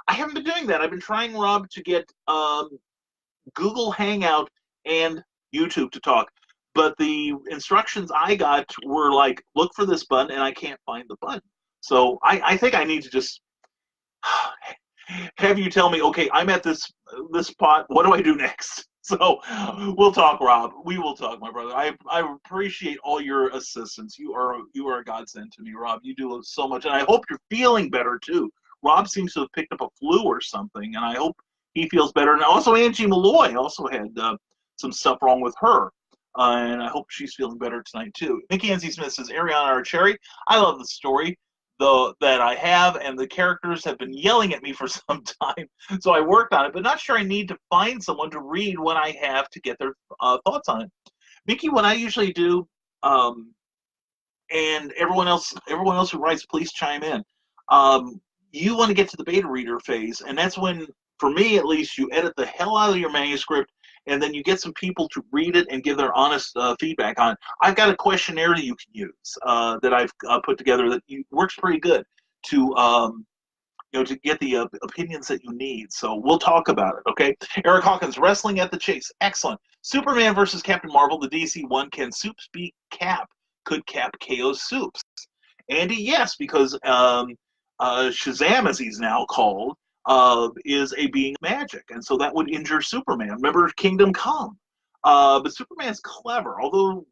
I haven't been doing that. I've been trying, Rob, to get Google Hangout and YouTube to talk. But the instructions I got were like, look for this button, and I can't find the button. So I think I need to just have you tell me, okay, I'm at this spot. What do I do next? So we'll talk, Rob. We will talk, my brother. I appreciate all your assistance. You are a godsend to me, Rob. You do so much, and I hope you're feeling better too. Rob seems to have picked up a flu or something, and I hope he feels better. And also, Angie Malloy also had some stuff wrong with her, and I hope she's feeling better tonight too. Mickey N.C. Smith says, Ariana Archeri, I love the story that I have, and the characters have been yelling at me for some time, so I worked on it, but not sure I need to find someone to read what I have to get their thoughts on it. Mickey, what I usually do, and everyone else who writes, please chime in. You want to get to the beta reader phase, and that's when, for me at least, you edit the hell out of your manuscript, and then you get some people to read it and give their honest feedback on it. I've got a questionnaire that you can use that I've put together that works pretty good to to get the opinions that you need. So we'll talk about it, okay? Eric Hawkins, Wrestling at the Chase. Excellent. Superman versus Captain Marvel, the DC one. Can Soups beat Cap? Could Cap KO Soups? Andy, yes, because Shazam, as he's now called, is a being of magic, and so that would injure Superman. Remember Kingdom Come? But Superman's clever, although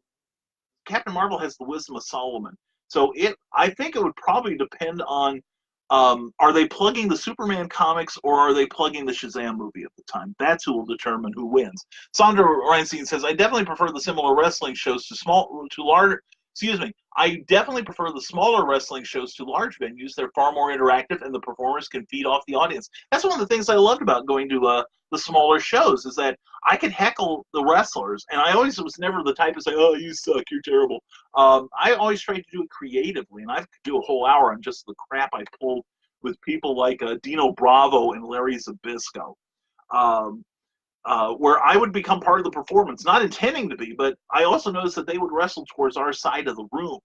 Captain Marvel has the wisdom of Solomon. So I think it would probably depend on are they plugging the Superman comics or are they plugging the Shazam movie at the time? That's who will determine who wins. Sandra Reinstein says, I definitely prefer the similar wrestling shows to larger. Excuse me. I definitely prefer the smaller wrestling shows to large venues. They're far more interactive, and the performers can feed off the audience. That's one of the things I loved about going to the smaller shows, is that I could heckle the wrestlers, and I always was never the type to say, "Oh, you suck, you're terrible." I always tried to do it creatively, and I could do a whole hour on just the crap I pulled with people like Dino Bravo and Larry Zbyszko. Where I would become part of the performance, not intending to be, but I also noticed that they would wrestle towards our side of the room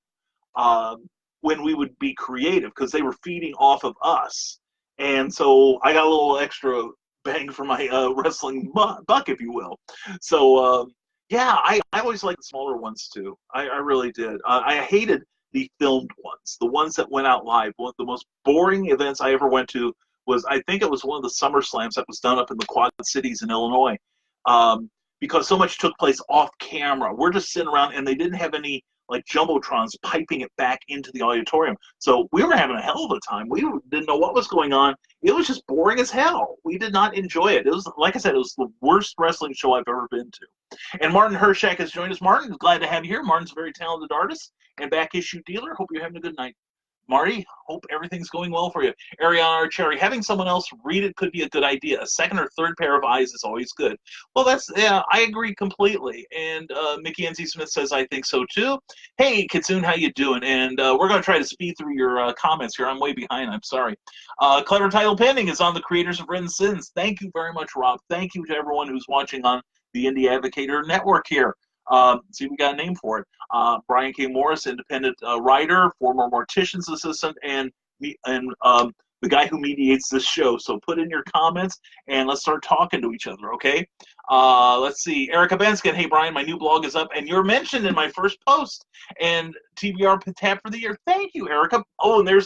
when we would be creative, because they were feeding off of us. And so I got a little extra bang for my wrestling buck, if you will. So, yeah, I always liked the smaller ones, too. I really did. I hated the filmed ones, the ones that went out live. One of the most boring events I ever went to was, I think it was one of the Summer Slams that was done up in the Quad Cities in Illinois, because so much took place off camera. We're just sitting around, and they didn't have any like jumbotrons piping it back into the auditorium. So we were having a hell of a time. We didn't know what was going on. It was just boring as hell. We did not enjoy it. It was, like I said, it was the worst wrestling show I've ever been to. And Martin Hershak has joined us. Martin, glad to have you here. Martin's a very talented artist and back issue dealer. Hope you're having a good night. Marty, hope everything's going well for you. Ariana Archeri, having someone else read it could be a good idea. A second or third pair of eyes is always good. Well, I agree completely. And Mickey N.C. Smith says, I think so too. Hey, Kitsune, how you doing? And we're going to try to speed through your comments here. I'm way behind. I'm sorry. Clever Title Pending is on the creators of Red Sins. Thank you very much, Rob. Thank you to everyone who's watching on the Indie Advocator Network here. See, we got a name for it. Brian K. Morris, independent writer, former mortician's assistant, and the guy who mediates this show. So put in your comments, and let's start talking to each other, okay? Let's see. Erica Benskin, hey, Brian, my new blog is up, and you're mentioned in my first post. And TBR Tab for the year. Thank you, Erica. Oh, and there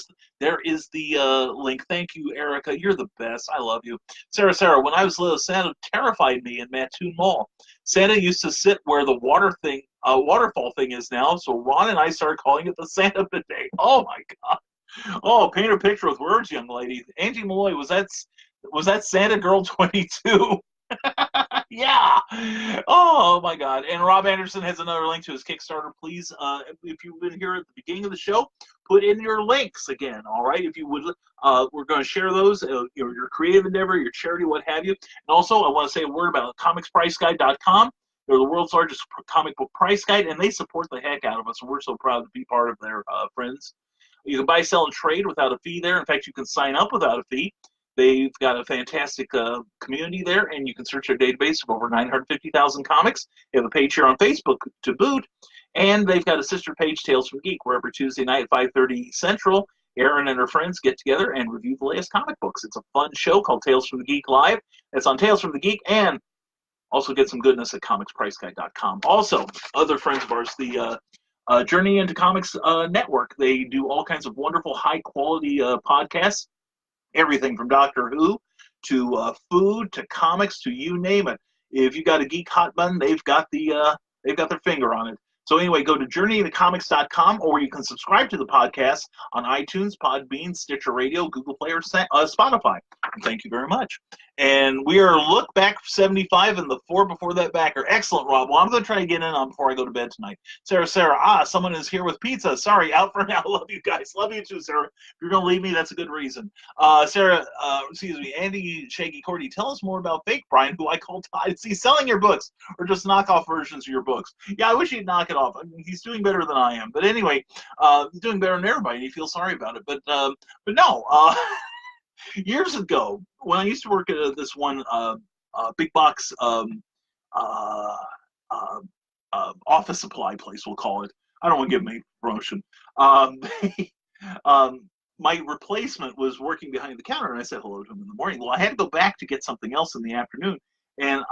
is the link. Thank you, Erica. You're the best. I love you. Sarah, when I was little, Santa terrified me in Mattoon Mall. Santa used to sit where the waterfall thing is now, so Ron and I started calling it the Santa Bidet. Oh, my God. Oh, paint a picture with words, young lady. Angie Malloy, was that Santa Girl 22? Yeah. Oh, my God. And Rob Anderson has another link to his Kickstarter. Please, if you've been here at the beginning of the show, put in your links again, all right? If you would, we're going to share those, your creative endeavor, your charity, what have you. And also, I want to say a word about comicspriceguide.com. They're the world's largest comic book price guide, and they support the heck out of us, and we're so proud to be part of their friends. You can buy, sell, and trade without a fee there. In fact, you can sign up without a fee. They've got a fantastic community there, and you can search their database of over 950,000 comics. They have a page here on Facebook to boot, and they've got a sister page, Tales from Geek, where every Tuesday night at 5:30 Central, Erin and her friends get together and review the latest comic books. It's a fun show called Tales from the Geek Live. It's on Tales from the Geek, and also get some goodness at comicspriceguide.com. Also, other friends of ours, the Journey into Comics Network. They do all kinds of wonderful, high-quality podcasts, everything from Doctor Who to food to comics to you name it. If you got a geek hot button, they've got their finger on it. So anyway, go to journeyintocomics.com, or you can subscribe to the podcast on iTunes, Podbean, Stitcher Radio, Google Play, or Spotify. Thank you very much. And we are look back 75 and the 4 before that backer. Excellent, Rob. Well, I'm going to try to get in on before I go to bed tonight. Sarah, someone is here with pizza. Sorry, out for now. Love you guys. Love you too, Sarah. If you're going to leave me, that's a good reason. Andy Shaggy Cordy, tell us more about Fake Brian, who I call Todd. Is he selling your books or just knockoff versions of your books? Yeah, I wish he'd knock it off. I mean, he's doing better than I am. But anyway, he's doing better than everybody, and he feels sorry about it. But no. Years ago, when I used to work at this one big box office supply place, we'll call it. I don't want to give me promotion. My replacement was working behind the counter, and I said hello to him in the morning. Well, I had to go back to get something else in the afternoon. And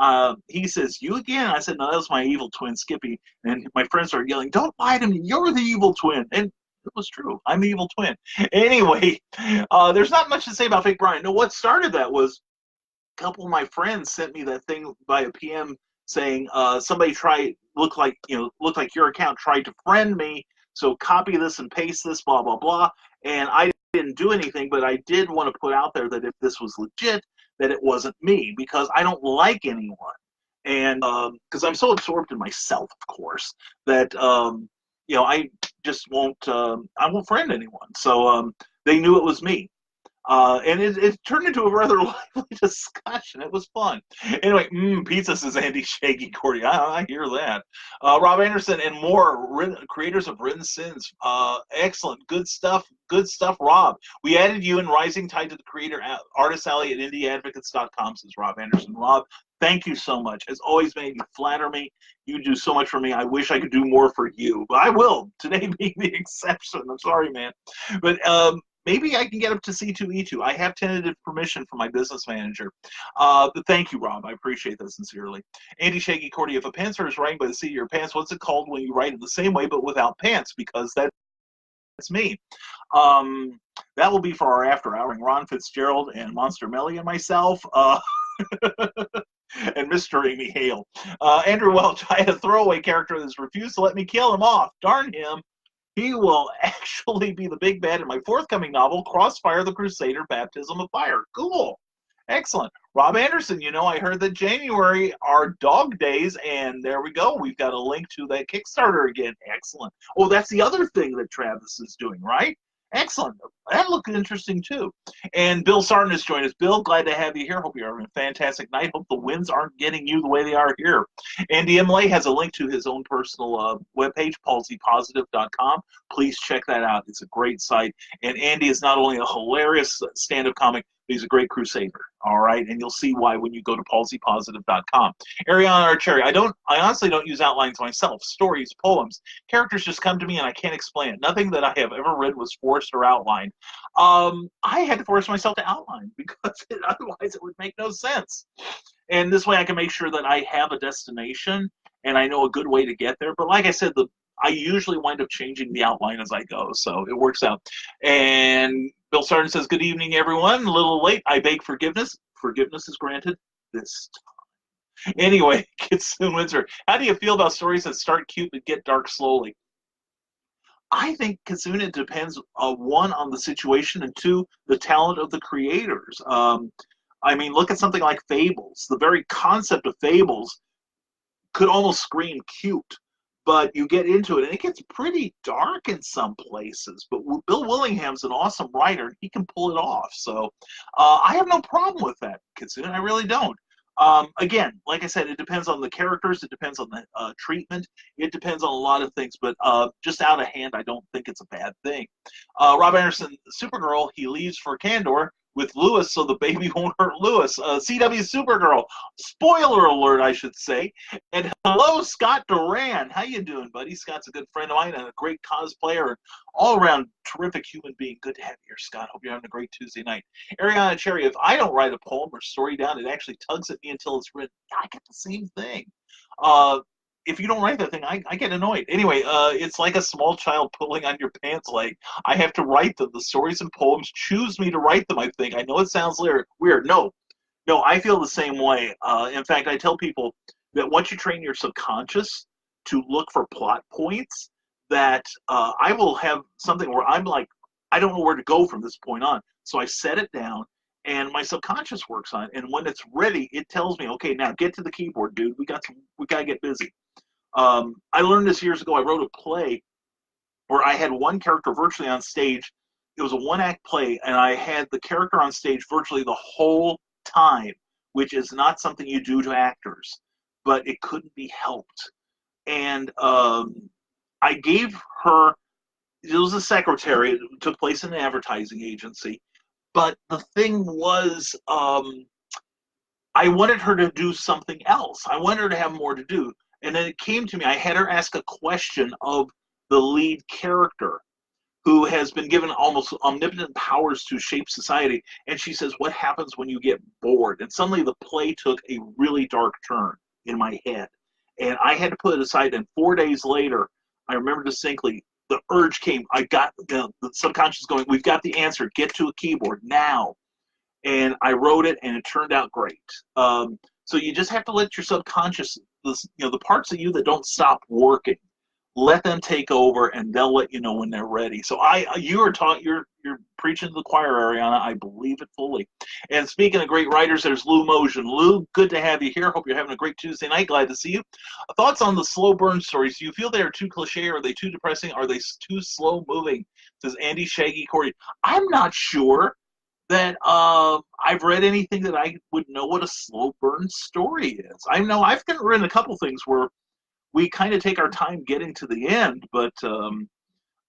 he says, "You again?" I said, "No, that was my evil twin, Skippy." And my friends started yelling, "Don't lie to me. You're the evil twin." And it was true. I'm the evil twin. Anyway, there's not much to say about Fake Brian. No, what started that was a couple of my friends sent me that thing by a PM saying somebody looked like your account tried to friend me, so copy this and paste this, blah blah blah. And I didn't do anything, but I did want to put out there that if this was legit, that it wasn't me, because I don't like anyone, and because I'm so absorbed in myself, of course, that I just won't friend anyone. So they knew it was me. And it turned into a rather lively discussion. It was fun. Anyway, pizza, says Andy Shaggy Cordy. I hear that. Rob Anderson and more, creators of Written Sins. Excellent. Good stuff. Good stuff, Rob. We added you in Rising Tide to the Creator Artist Alley at indieadvocates.com, says Rob Anderson. Rob, thank you so much. As always, man, you flatter me. You do so much for me. I wish I could do more for you, but I will. Today being the exception. I'm sorry, man. But maybe I can get up to C2E2. I have tentative permission from my business manager. But thank you, Rob. I appreciate that sincerely. Andy Shaggy Cordy, if a pantser is writing by the seat of your pants, what's it called when you write it the same way but without pants? Because that's me. That will be for our after hour. Ron Fitzgerald and Monster Melly and myself. And Mr. Amy Hale. Andrew Welch, I had a throwaway character that's refused to let me kill him off. Darn him. He will actually be the big bad in my forthcoming novel, Crossfire the Crusader, Baptism of Fire. Cool. Excellent. Rob Anderson, I heard that January are dog days, and there we go. We've got a link to that Kickstarter again. Excellent. Oh, that's the other thing that Travis is doing, right? Excellent. That looked interesting, too. And Bill Sarton has joined us. Bill, glad to have you here. Hope you're having a fantastic night. Hope the winds aren't getting you the way they are here. Andy Emlay has a link to his own personal webpage, palsypositive.com. Please check that out. It's a great site. And Andy is not only a hilarious stand-up comic, but he's a great crusader. All right, and you'll see why when you go to palsypositive.com. Ariana Archeri, I honestly don't use outlines myself. Stories, poems, characters just come to me and I can't explain it. Nothing that I have ever read was forced or outlined. I had to force myself to outline because otherwise it would make no sense. And this way I can make sure that I have a destination and I know a good way to get there. But like I said, I usually wind up changing the outline as I go, so it works out. And Bill Sarton says, good evening, everyone. A little late. I beg forgiveness. Forgiveness is granted this time. Anyway, Kitsune Windsor, how do you feel about stories that start cute but get dark slowly? I think, Kitsune, it depends, one, on the situation, and two, the talent of the creators. I mean, look at something like Fables. The very concept of Fables could almost scream cute. But you get into it, and it gets pretty dark in some places. But Bill Willingham's an awesome writer, and he can pull it off. So I have no problem with that, Kitsune. I really don't. Again, like I said, it depends on the characters. It depends on the treatment. It depends on a lot of things. But just out of hand, I don't think it's a bad thing. Rob Anderson, Supergirl, he leaves for Kandor with Lewis so the baby won't hurt Lewis. CW Supergirl. Spoiler alert, I should say. And hello, Scott Duran. How you doing, buddy? Scott's a good friend of mine and a great cosplayer and all-around terrific human being. Good to have you here, Scott. Hope you're having a great Tuesday night. Ariana Cherry, if I don't write a poem or story down, it actually tugs at me until it's written. I get the same thing. If you don't write that thing, I get annoyed. Anyway, it's like a small child pulling on your pants leg. I have to write them. The stories and poems choose me to write them, I think. I know it sounds weird. No, No, I feel the same way. In fact, I tell people that once you train your subconscious to look for plot points, that I will have something where I'm like, I don't know where to go from this point on. So I set it down, and my subconscious works on it. And when it's ready, it tells me, okay, now get to the keyboard, dude. We got to get busy. I learned this years ago. I wrote a play where I had one character virtually on stage. It was a one-act play, and I had the character on stage virtually the whole time, which is not something you do to actors, but it couldn't be helped. And I gave her, it was a secretary, it took place in an advertising agency, but the thing was, I wanted her to do something else. I wanted her to have more to do. And then it came to me, I had her ask a question of the lead character, who has been given almost omnipotent powers to shape society. And she says, what happens when you get bored? And suddenly the play took a really dark turn in my head. And I had to put it aside. And 4 days later, I remember distinctly, the urge came. I got the subconscious going, we've got the answer. Get to a keyboard now. And I wrote it, and it turned out great. So you just have to let your subconscious, the parts of you that don't stop working, let them take over, and they'll let you know when they're ready. So you're preaching to the choir, Ariana. I believe it fully. And speaking of great writers, there's Lou Motion. Lou, good to have you here. Hope you're having a great Tuesday night. Glad to see you. Thoughts on the slow burn stories? Do you feel they are too cliche? Are they too depressing? Are they too slow moving? Says Andy Shaggy Corey. I'm not sure that I've read anything that I would know what a slow burn story is. I know I've written a couple things where we kind of take our time getting to the end, but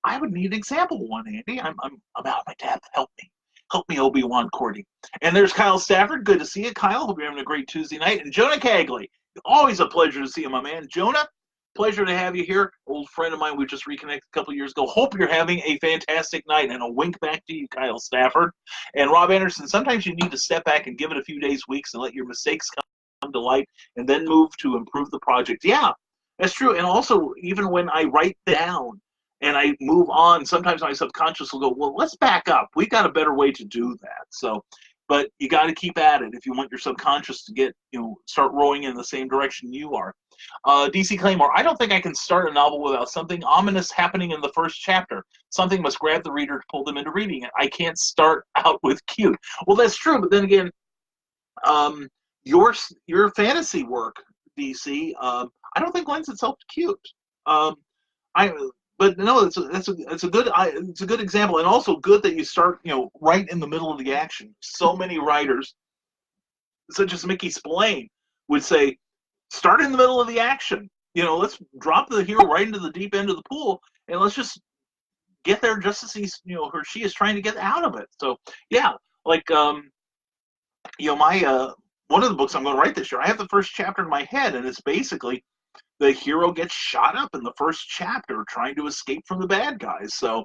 I would need an example one, Andy. I'm out of my depth. Help me, Obi-Wan Cordy. And there's Kyle Stafford. Good to see you, Kyle. Hope you're having a great Tuesday night. And Jonah Cagley. Always a pleasure to see you, my man. Jonah, pleasure to have you here. Old friend of mine. We just reconnected a couple years ago. Hope you're having a fantastic night. And a wink back to you, Kyle Stafford. And Rob Anderson, sometimes you need to step back and give it a few days, weeks, and let your mistakes come to light, and then move to improve the project. Yeah, that's true. And also, even when I write down and I move on, sometimes my subconscious will go, well, let's back up. We've got a better way to do that. So, but you got to keep at it if you want your subconscious to get, start rowing in the same direction you are. DC Claymore, I don't think I can start a novel without something ominous happening in the first chapter. Something must grab the reader to pull them into reading it. I can't start out with cute. Well, that's true. But then again, your fantasy work, DC, I don't think lends itself to cute. But no, it's a good example, and also good that you start right in the middle of the action. So many writers, such as Mickey Spillane, would say, start in the middle of the action. Let's drop the hero right into the deep end of the pool, and let's just get there just as she is trying to get out of it. So yeah, like my one of the books I'm going to write this year, I have the first chapter in my head, and it's basically the hero gets shot up in the first chapter trying to escape from the bad guys. So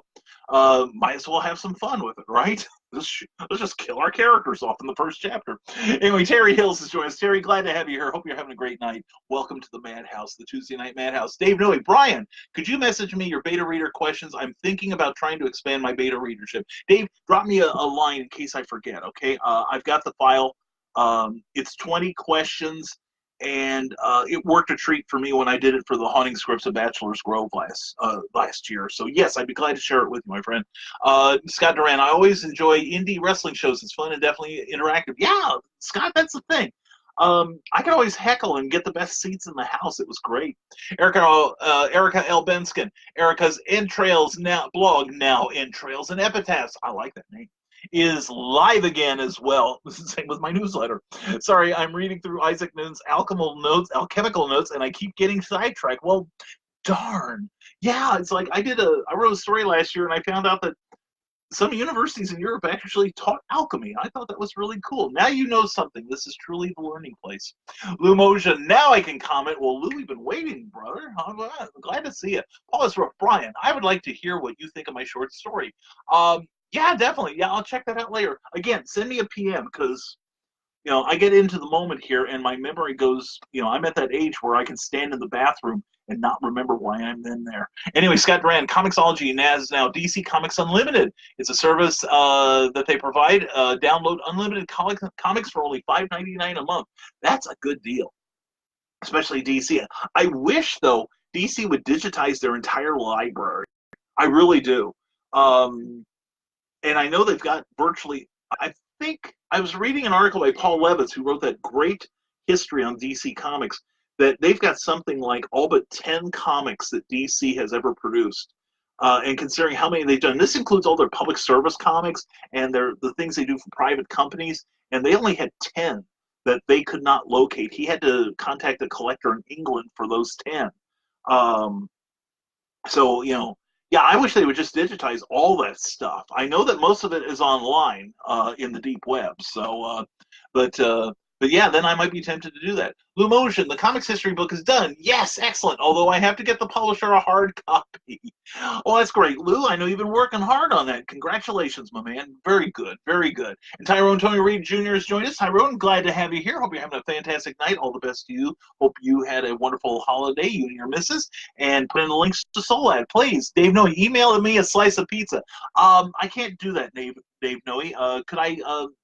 might as well have some fun with it, right? Let's just kill our characters off in the first chapter. Anyway, Terry Hills is joining us. Terry, glad to have you here. Hope you're having a great night. Welcome to the Madhouse, the Tuesday Night Madhouse. Dave Noe, Brian, could you message me your beta reader questions? I'm thinking about trying to expand my beta readership. Dave, drop me a line in case I forget, okay? I've got the file. It's 20 questions. And it worked a treat for me when I did it for the Haunting Scripts of Bachelor's Grove last year. So yes, I'd be glad to share it with you, my friend. Scott Duran, I always enjoy indie wrestling shows. It's fun and definitely interactive. Yeah, Scott, that's the thing. I could always heckle and get the best seats in the house. It was great. Erica L. Benskin, Erica's Entrails now blog, now Entrails and Epitaphs. I like that name. Is live again as well. This is the same with my newsletter. Sorry, I'm reading through Isaac Newton's alchemical notes, and I keep getting sidetracked. Well, darn. Yeah, it's like I wrote a story last year, and I found out that some universities in Europe actually taught alchemy. I thought that was really cool. Now you know something. This is truly the learning place. Lou Moja, now I can comment. Well, Lou, we've been waiting, brother. I'm glad to see you. Paulus Ruff, Brian, I would like to hear what you think of my short story. Yeah, definitely. Yeah, I'll check that out later. Again, send me a PM because, I get into the moment here, and my memory goes. I'm at that age where I can stand in the bathroom and not remember why I'm in there. Anyway, Scott Duran, Comixology has now DC Comics Unlimited. It's a service that they provide. Download unlimited comics for only $5.99 a month. That's a good deal, especially DC. I wish, though, DC would digitize their entire library. I really do. And I know they've got virtually, I think, I was reading an article by Paul Levitz, who wrote that great history on DC Comics, that they've got something like all but 10 comics that DC has ever produced. And considering how many they've done, this includes all their public service comics and the things they do for private companies, and they only had 10 that they could not locate. He had to contact a collector in England for those 10. So, yeah, I wish they would just digitize all that stuff. I know that most of it is online in the deep web. So, but yeah, then I might be tempted to do that. Blue Motion, the comics history book is done. Yes, excellent. Although I have to get the publisher a hard copy. Oh, that's great, Lou. I know you've been working hard on that. Congratulations, my man. Very good, very good. And Tyrone Tony Reed Jr. has joined us. Tyrone, glad to have you here. Hope you're having a fantastic night. All the best to you. Hope you had a wonderful holiday, you and your missus. And put in the links to Solad, please. Dave Noe, email me a slice of pizza. I can't do that, Dave Noe. Could I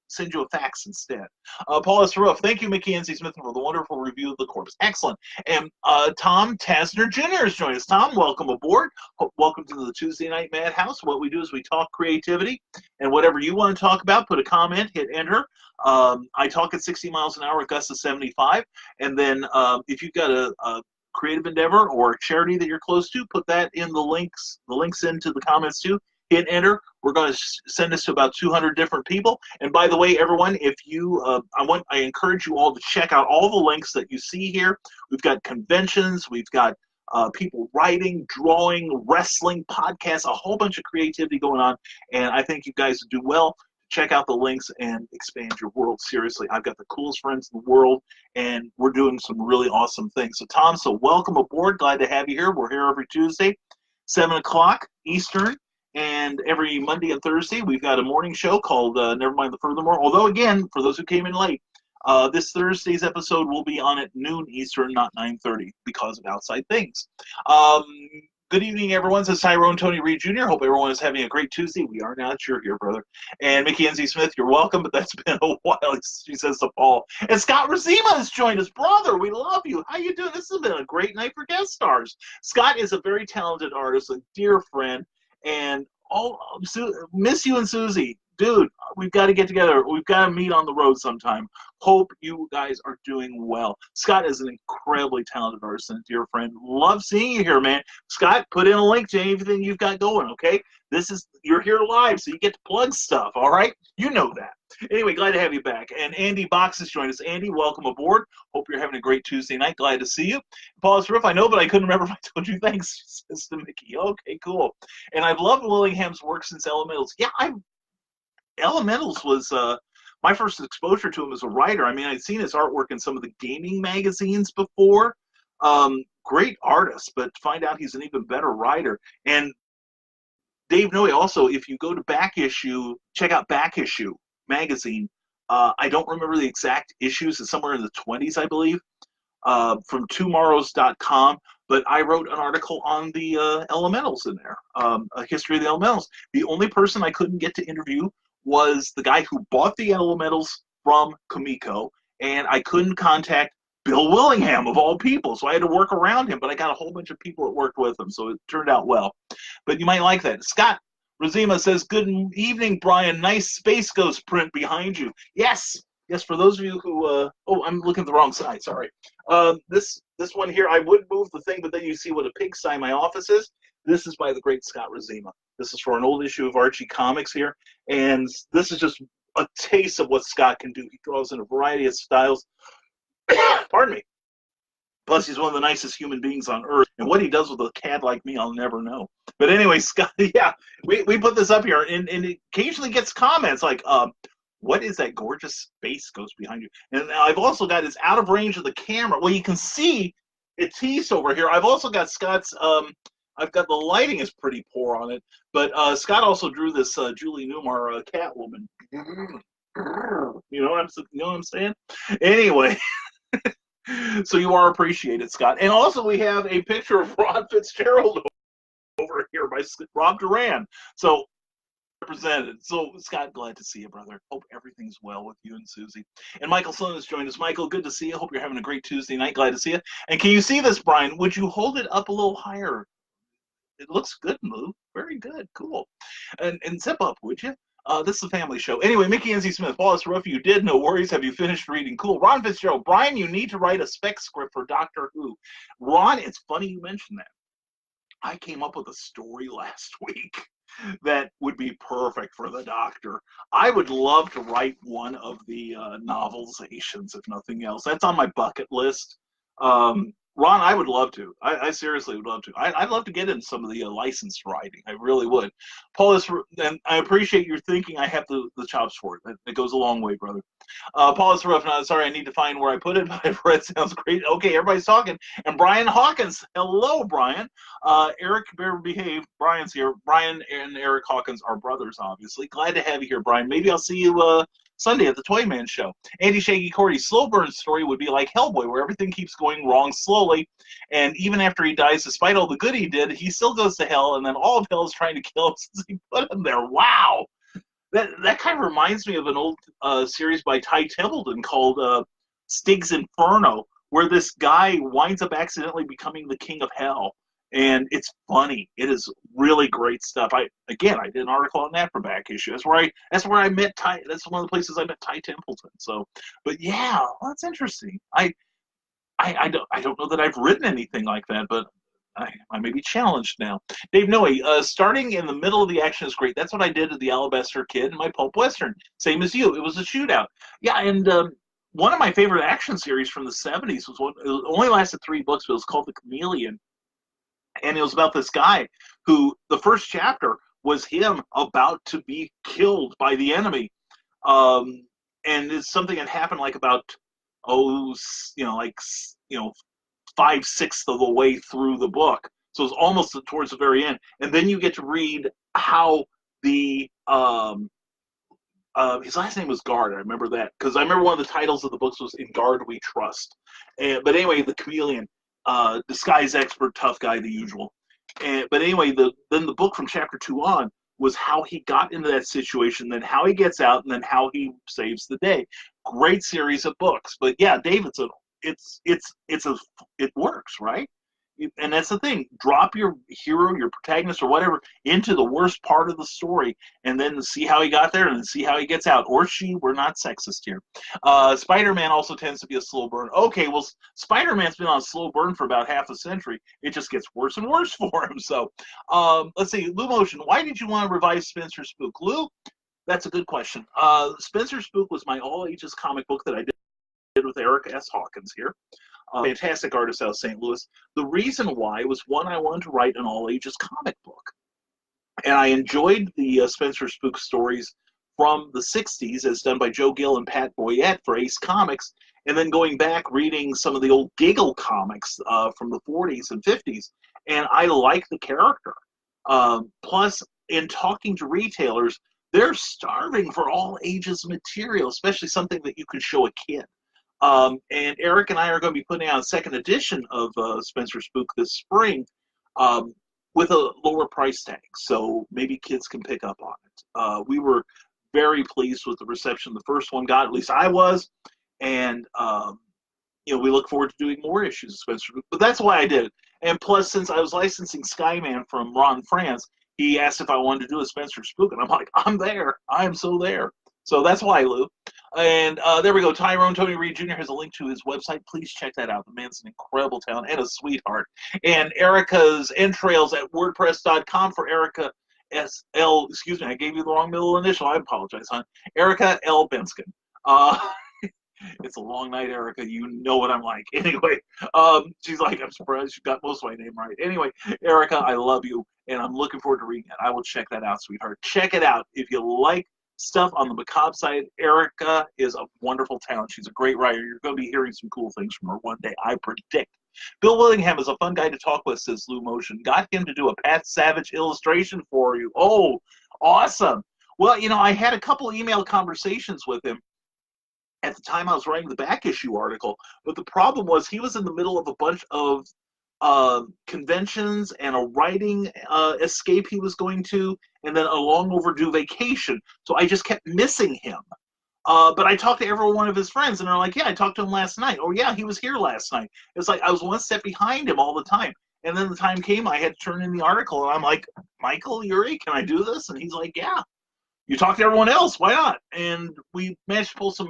send you a fax instead? Paul S. Ruff, thank you, Mackenzie Smith, for the wonderful review of The Corpse. Excellent. And Tom Tasner Jr. has joined us. Tom, welcome aboard. Welcome to the Tuesday Night Madhouse. What we do is we talk creativity, and whatever you want to talk about, put a comment, hit enter. I talk at 60 miles an hour with gusts of 75. And then if you've got a creative endeavor or a charity that you're close to, put that in the links into the comments too. Hit enter. We're going to send this to about 200 different people. And by the way, everyone, if you, I encourage you all to check out all the links that you see here. We've got conventions, we've got people writing, drawing, wrestling, podcasts, a whole bunch of creativity going on. And I think you guys do well. Check out the links and expand your world. Seriously, I've got the coolest friends in the world, and we're doing some really awesome things. So, Tom, welcome aboard. Glad to have you here. We're here every Tuesday, 7 o'clock Eastern. And every Monday and Thursday, we've got a morning show called Never Mind the Furthermore. Although, again, for those who came in late, this Thursday's episode will be on at noon Eastern, not 9:30, because of outside things. Good evening, everyone. Says Tyrone Tony Reed Jr. Hope everyone is having a great Tuesday. We are not sure here, brother. And Mackenzie Smith, you're welcome, but that's been a while, she says to Paul. And Scott Razima has joined us. Brother, we love you. How you doing? This has been a great night for guest stars. Scott is a very talented artist, a dear friend. And miss you and Susie. Dude, we've got to get together. We've got to meet on the road sometime. Hope you guys are doing well. Scott is an incredibly talented artist and a dear friend. Love seeing you here, man. Scott, put in a link to anything you've got going, okay? You're here live, so you get to plug stuff, all right? You know that. Anyway, glad to have you back. And Andy Box has joined us. Andy, welcome aboard. Hope you're having a great Tuesday night. Glad to see you. Paul's Roof, I know, but I couldn't remember if I told you. Thanks, says to Mickey. Okay, cool. And I've loved Willingham's work since Elementals. Yeah, Elementals was my first exposure to him as a writer. I mean, I'd seen his artwork in some of the gaming magazines before. Great artist, but find out he's an even better writer. And Dave Noe, also, if you go to Back Issue, check out Back Issue magazine. I don't remember the exact issues. It's somewhere in the 20s, I believe, from tomorrows.com. But I wrote an article on the Elementals in there, a history of the Elementals. The only person I couldn't get to interview was the guy who bought the Elementals from Comico, and I couldn't contact Bill Willingham, of all people, so I had to work around him, but I got a whole bunch of people that worked with him, so it turned out well. But you might like that. Scott Razima says, good evening, Brian. Nice Space Ghost print behind you. Yes, for those of you who, I'm looking at the wrong side, sorry. This one here, I would move the thing, but then you see what a pigsty my office is. This is by the great Scott Razima. This is for an old issue of Archie Comics here, and this is just a taste of what Scott can do. He draws in a variety of styles. Pardon me. Plus, he's one of the nicest human beings on earth, and what he does with a cat like me, I'll never know. But anyway, Scott, yeah, we put this up here, and it occasionally gets comments like, what is that gorgeous space ghost behind you? And I've also got, it's out of range of the camera. Well, you can see it teased over here. I've also got Scott's, I've got the lighting is pretty poor on it, but Scott also drew this Julie Newmar Catwoman. You know what I'm saying? Anyway, so you are appreciated, Scott. And also we have a picture of Ron Fitzgerald over here by Rob Duran. So represented. So, Scott, glad to see you, brother. Hope everything's well with you and Susie. And Michael Sloan has joined us. Michael, good to see you. Hope you're having a great Tuesday night. Glad to see you. And can you see this, Brian? Would you hold it up a little higher? It looks good, Lou. Very good. Cool. And zip up, would you? This is a family show. Anyway, Mickey N.Z. Smith, Wallace Ruff, you did. No worries. Have you finished reading? Cool. Ron Fitzgerald, Brian, you need to write a spec script for Doctor Who. Ron, it's funny you mentioned that. I came up with a story last week that would be perfect for the Doctor. I would love to write one of the novelizations, if nothing else. That's on my bucket list. Ron, I would love to. I seriously would love to. I'd love to get into some of the licensed writing. I really would. Paulus, and I appreciate your thinking. I have the chops for it. It goes a long way, brother. Paulus Ruff, sorry, I need to find where I put it, but I've read sounds great. Okay, everybody's talking. And Brian Hawkins. Hello, Brian. Eric, better behave. Brian's here. Brian and Eric Hawkins are brothers, obviously. Glad to have you here, Brian. Maybe I'll see you Sunday at the Toy Man Show. Andy Shaggy Cordy, slow burn story would be like Hellboy, where everything keeps going wrong slowly, and even after he dies, despite all the good he did, he still goes to hell, and then all of hell is trying to kill him since he put him there. Wow! That kind of reminds me of an old series by Ty Templeton called Stig's Inferno, where this guy winds up accidentally becoming the king of hell. And it's funny. It is really great stuff. I did an article on that for back issue. That's where I met Ty. That's one of the places I met Ty Templeton. So, but yeah, well, that's interesting. I don't know that I've written anything like that, but I may be challenged now. Dave Noe, starting in the middle of the action is great. That's what I did to the Alabaster Kid in my Pulp Western. Same as you. It was a shootout. Yeah, and one of my favorite action series from the 70s was one. It only lasted 3 books, but it was called The Chameleon. And it was about this guy who the first chapter was him about to be killed by the enemy. And it's something that happened like about, 5/6 of the way through the book. So it's almost towards the very end. And then you get to read how the, his last name was Guard. I remember that because I remember one of the titles of the books was In Guard We Trust. But anyway, the Chameleon. Disguise expert, tough guy, the usual. But anyway, then the book from chapter 2 on was how he got into that situation, then how he gets out, and then how he saves the day. Great series of books. But yeah, Davidson, it works, right? And that's the thing. Drop your hero, your protagonist, or whatever into the worst part of the story, and then see how he got there, and then see how he gets out. Or she. We're not sexist here. Spider-Man also tends to be a slow burn. Okay, well, Spider-Man's been on a slow burn for about half a century. It just gets worse and worse for him. So, let's see. Lou Motion, why did you want to revive Spencer Spook? Lou, that's a good question. Spencer Spook was my all-ages comic book that I did with Eric S. Hawkins here. Fantastic artist out of St. Louis. The reason why was, one, I wanted to write an all-ages comic book. And I enjoyed the Spencer Spook stories from the 60s as done by Joe Gill and Pat Boyette for Ace Comics, and then going back reading some of the old Giggle comics from the 40s and 50s. And I like the character. Plus, in talking to retailers, they're starving for all-ages material, especially something that you can show a kid. And Eric and I are going to be putting out a second edition of Spencer Spook this spring with a lower price tag, so maybe kids can pick up on it. We were very pleased with the reception the first one got, at least I was, and we look forward to doing more issues of Spencer Spook. But that's why I did it. And plus, since I was licensing Skyman from Ron France, he asked if I wanted to do a Spencer Spook, and I'm like, I'm there. I am so there. So that's why, Lou. And there we go. Tyrone Tony Reed Jr. has a link to his website. Please check that out. The man's an incredible talent and a sweetheart. And Erica's entrails at WordPress.com for Erica S.L. Excuse me, I gave you the wrong middle initial. I apologize, hon. Erica L. Benskin. It's a long night, Erica. You know what I'm like. Anyway, she's like, I'm surprised you got most of my name right. Anyway, Erica, I love you, and I'm looking forward to reading it. I will check that out, sweetheart. Check it out. If you like stuff on the macabre side, Erica is a wonderful talent. She's a great writer. You're going to be hearing some cool things from her one day, I predict. Bill Willingham is a fun guy to talk with, says Lou Motion. Got him to do a Pat Savage illustration for you. Oh, awesome. Well, I had a couple email conversations with him at the time I was writing the back issue article, but the problem was he was in the middle of a bunch of conventions and a writing escape he was going to, and then a long overdue vacation. So I just kept missing him. But I talked to every one of his friends, and they're like, "Yeah, I talked to him last night." Or, "Yeah, he was here last night." It's like I was one step behind him all the time. And then the time came, I had to turn in the article, and I'm like, "Michael, Yuri, can I do this?" And he's like, "Yeah." You talk to everyone else. Why not? And we managed to pull some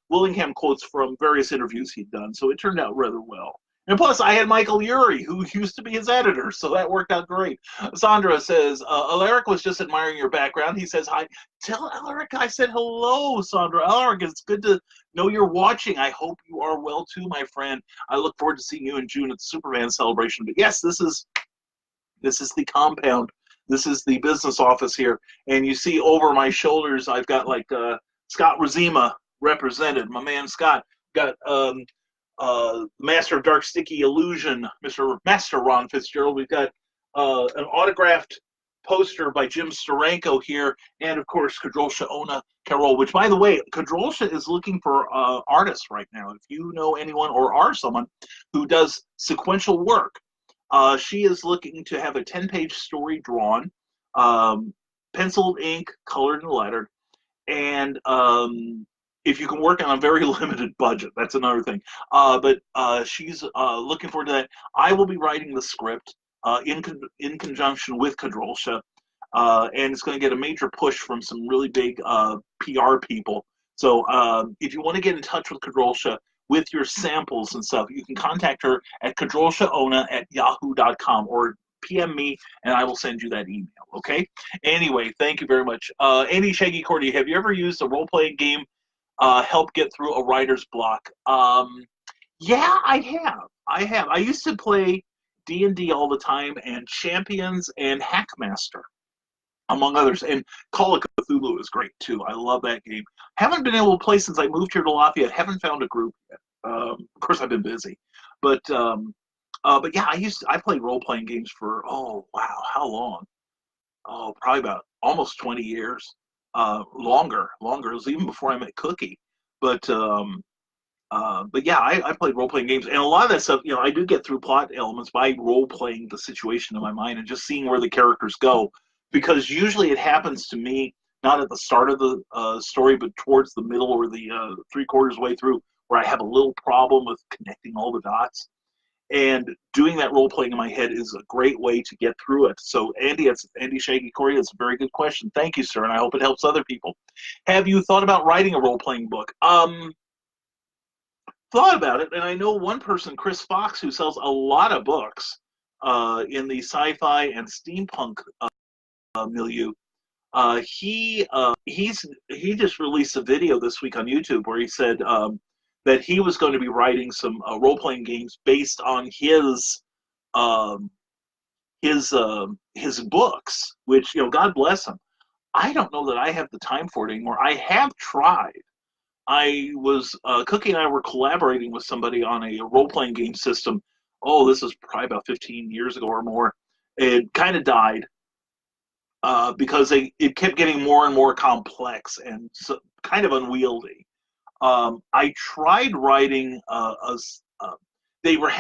Willingham quotes from various interviews he'd done, so it turned out rather well. And plus, I had Michael Urie, who used to be his editor, so that worked out great. Sandra says, Alaric was just admiring your background. He says, hi. Tell Alaric I said hello, Sandra. Alaric, it's good to know you're watching. I hope you are well, too, my friend. I look forward to seeing you in June at the Superman celebration. But yes, this is the compound. This is the business office here. And you see over my shoulders, I've got like Scott Razima represented. My man Scott got Master of Dark Sticky Illusion, Mr. Master Ron Fitzgerald. We've got an autographed poster by Jim Steranko here, and of course Kadrolsha Ona Carol, which, by the way, Kadrolsha is looking for artists right now. If you know anyone or are someone who does sequential work, she is looking to have a 10-page story drawn, penciled ink, colored and lettered, and if you can work on a very limited budget, that's another thing. But she's looking forward to that. I will be writing the script in conjunction with Kadrolsha, and it's going to get a major push from some really big PR people. So if you want to get in touch with Kadrolsha with your samples and stuff, you can contact her at kadrolshaona@yahoo.com or PM me, and I will send you that email, okay? Anyway, thank you very much. Andy Shaggy Cordy, have you ever used a role-playing game help get through a writer's block? Yeah, I have. I used to play D&D all the time, and Champions and Hackmaster, among others. And Call of Cthulhu is great, too. I love that game. Haven't been able to play since I moved here to Lafayette. Haven't found a group yet. Of course, I've been busy. But yeah, I played role-playing games for, oh, wow, how long? Oh, probably about almost 20 years. Longer. It was even before I met Cookie. But yeah, I played role playing games, and a lot of that stuff, I do get through plot elements by role playing the situation in my mind and just seeing where the characters go, because usually it happens to me not at the start of the story, but towards the middle or the 3/4 way through, where I have a little problem with connecting all the dots. And doing that role playing in my head is a great way to get through it. So, Andy, it's Andy Shaggy Corey. It's a very good question. Thank you, sir, and I hope it helps other people. Have you thought about writing a role playing book? Thought about it, and I know one person, Chris Fox, who sells a lot of books in the sci-fi and steampunk milieu. He just released a video this week on YouTube where he said that he was going to be writing some role-playing games based on um, his books, which, God bless him. I don't know that I have the time for it anymore. I have tried. Cookie and I were collaborating with somebody on a role-playing game system. Oh, this was probably about 15 years ago or more. It kind of died because it kept getting more and more complex and so, kind of unwieldy. I tried writing they were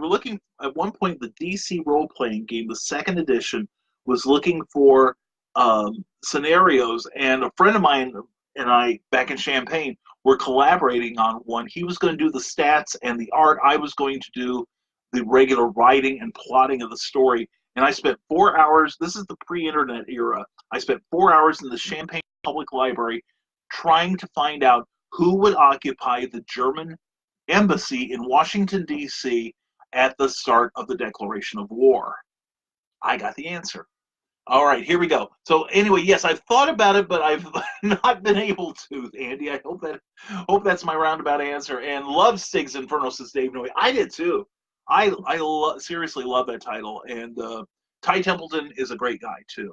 looking at one point, the DC role-playing game, the second edition, was looking for scenarios, and a friend of mine and I back in Champaign were collaborating on one. He was going to do the stats and the art. I was going to do the regular writing and plotting of the story. And I spent 4 hours. This is the pre-internet era. I spent 4 hours in the Champaign Public Library trying to find out who would occupy the German embassy in Washington, D.C. at the start of the declaration of war. I got the answer. All right, here we go. So anyway, yes, I've thought about it, but I've not been able to, Andy. I hope that's my roundabout answer. And love Stig's Inferno, says Dave Noe. I did too. I seriously love that title. And Ty Templeton is a great guy too.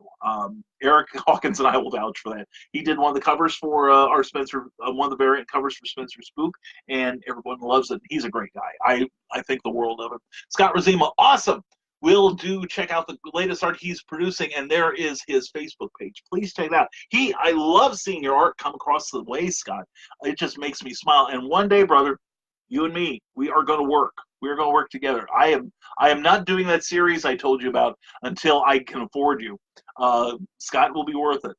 Eric Hawkins and I will vouch for that. He did one of the covers for our Spencer, one of the variant covers for Spencer Spook, and everyone loves it. He's a great guy. I think the world of him. Scott Razima, awesome. will do check out the latest art he's producing, and there is his Facebook page. Please check it out. I love seeing your art come across the way, Scott. It just makes me smile. And one day, brother, you and me, we are going to work. We are going to work together. I am not doing that series I told you about until I can afford you. Scott will be worth it.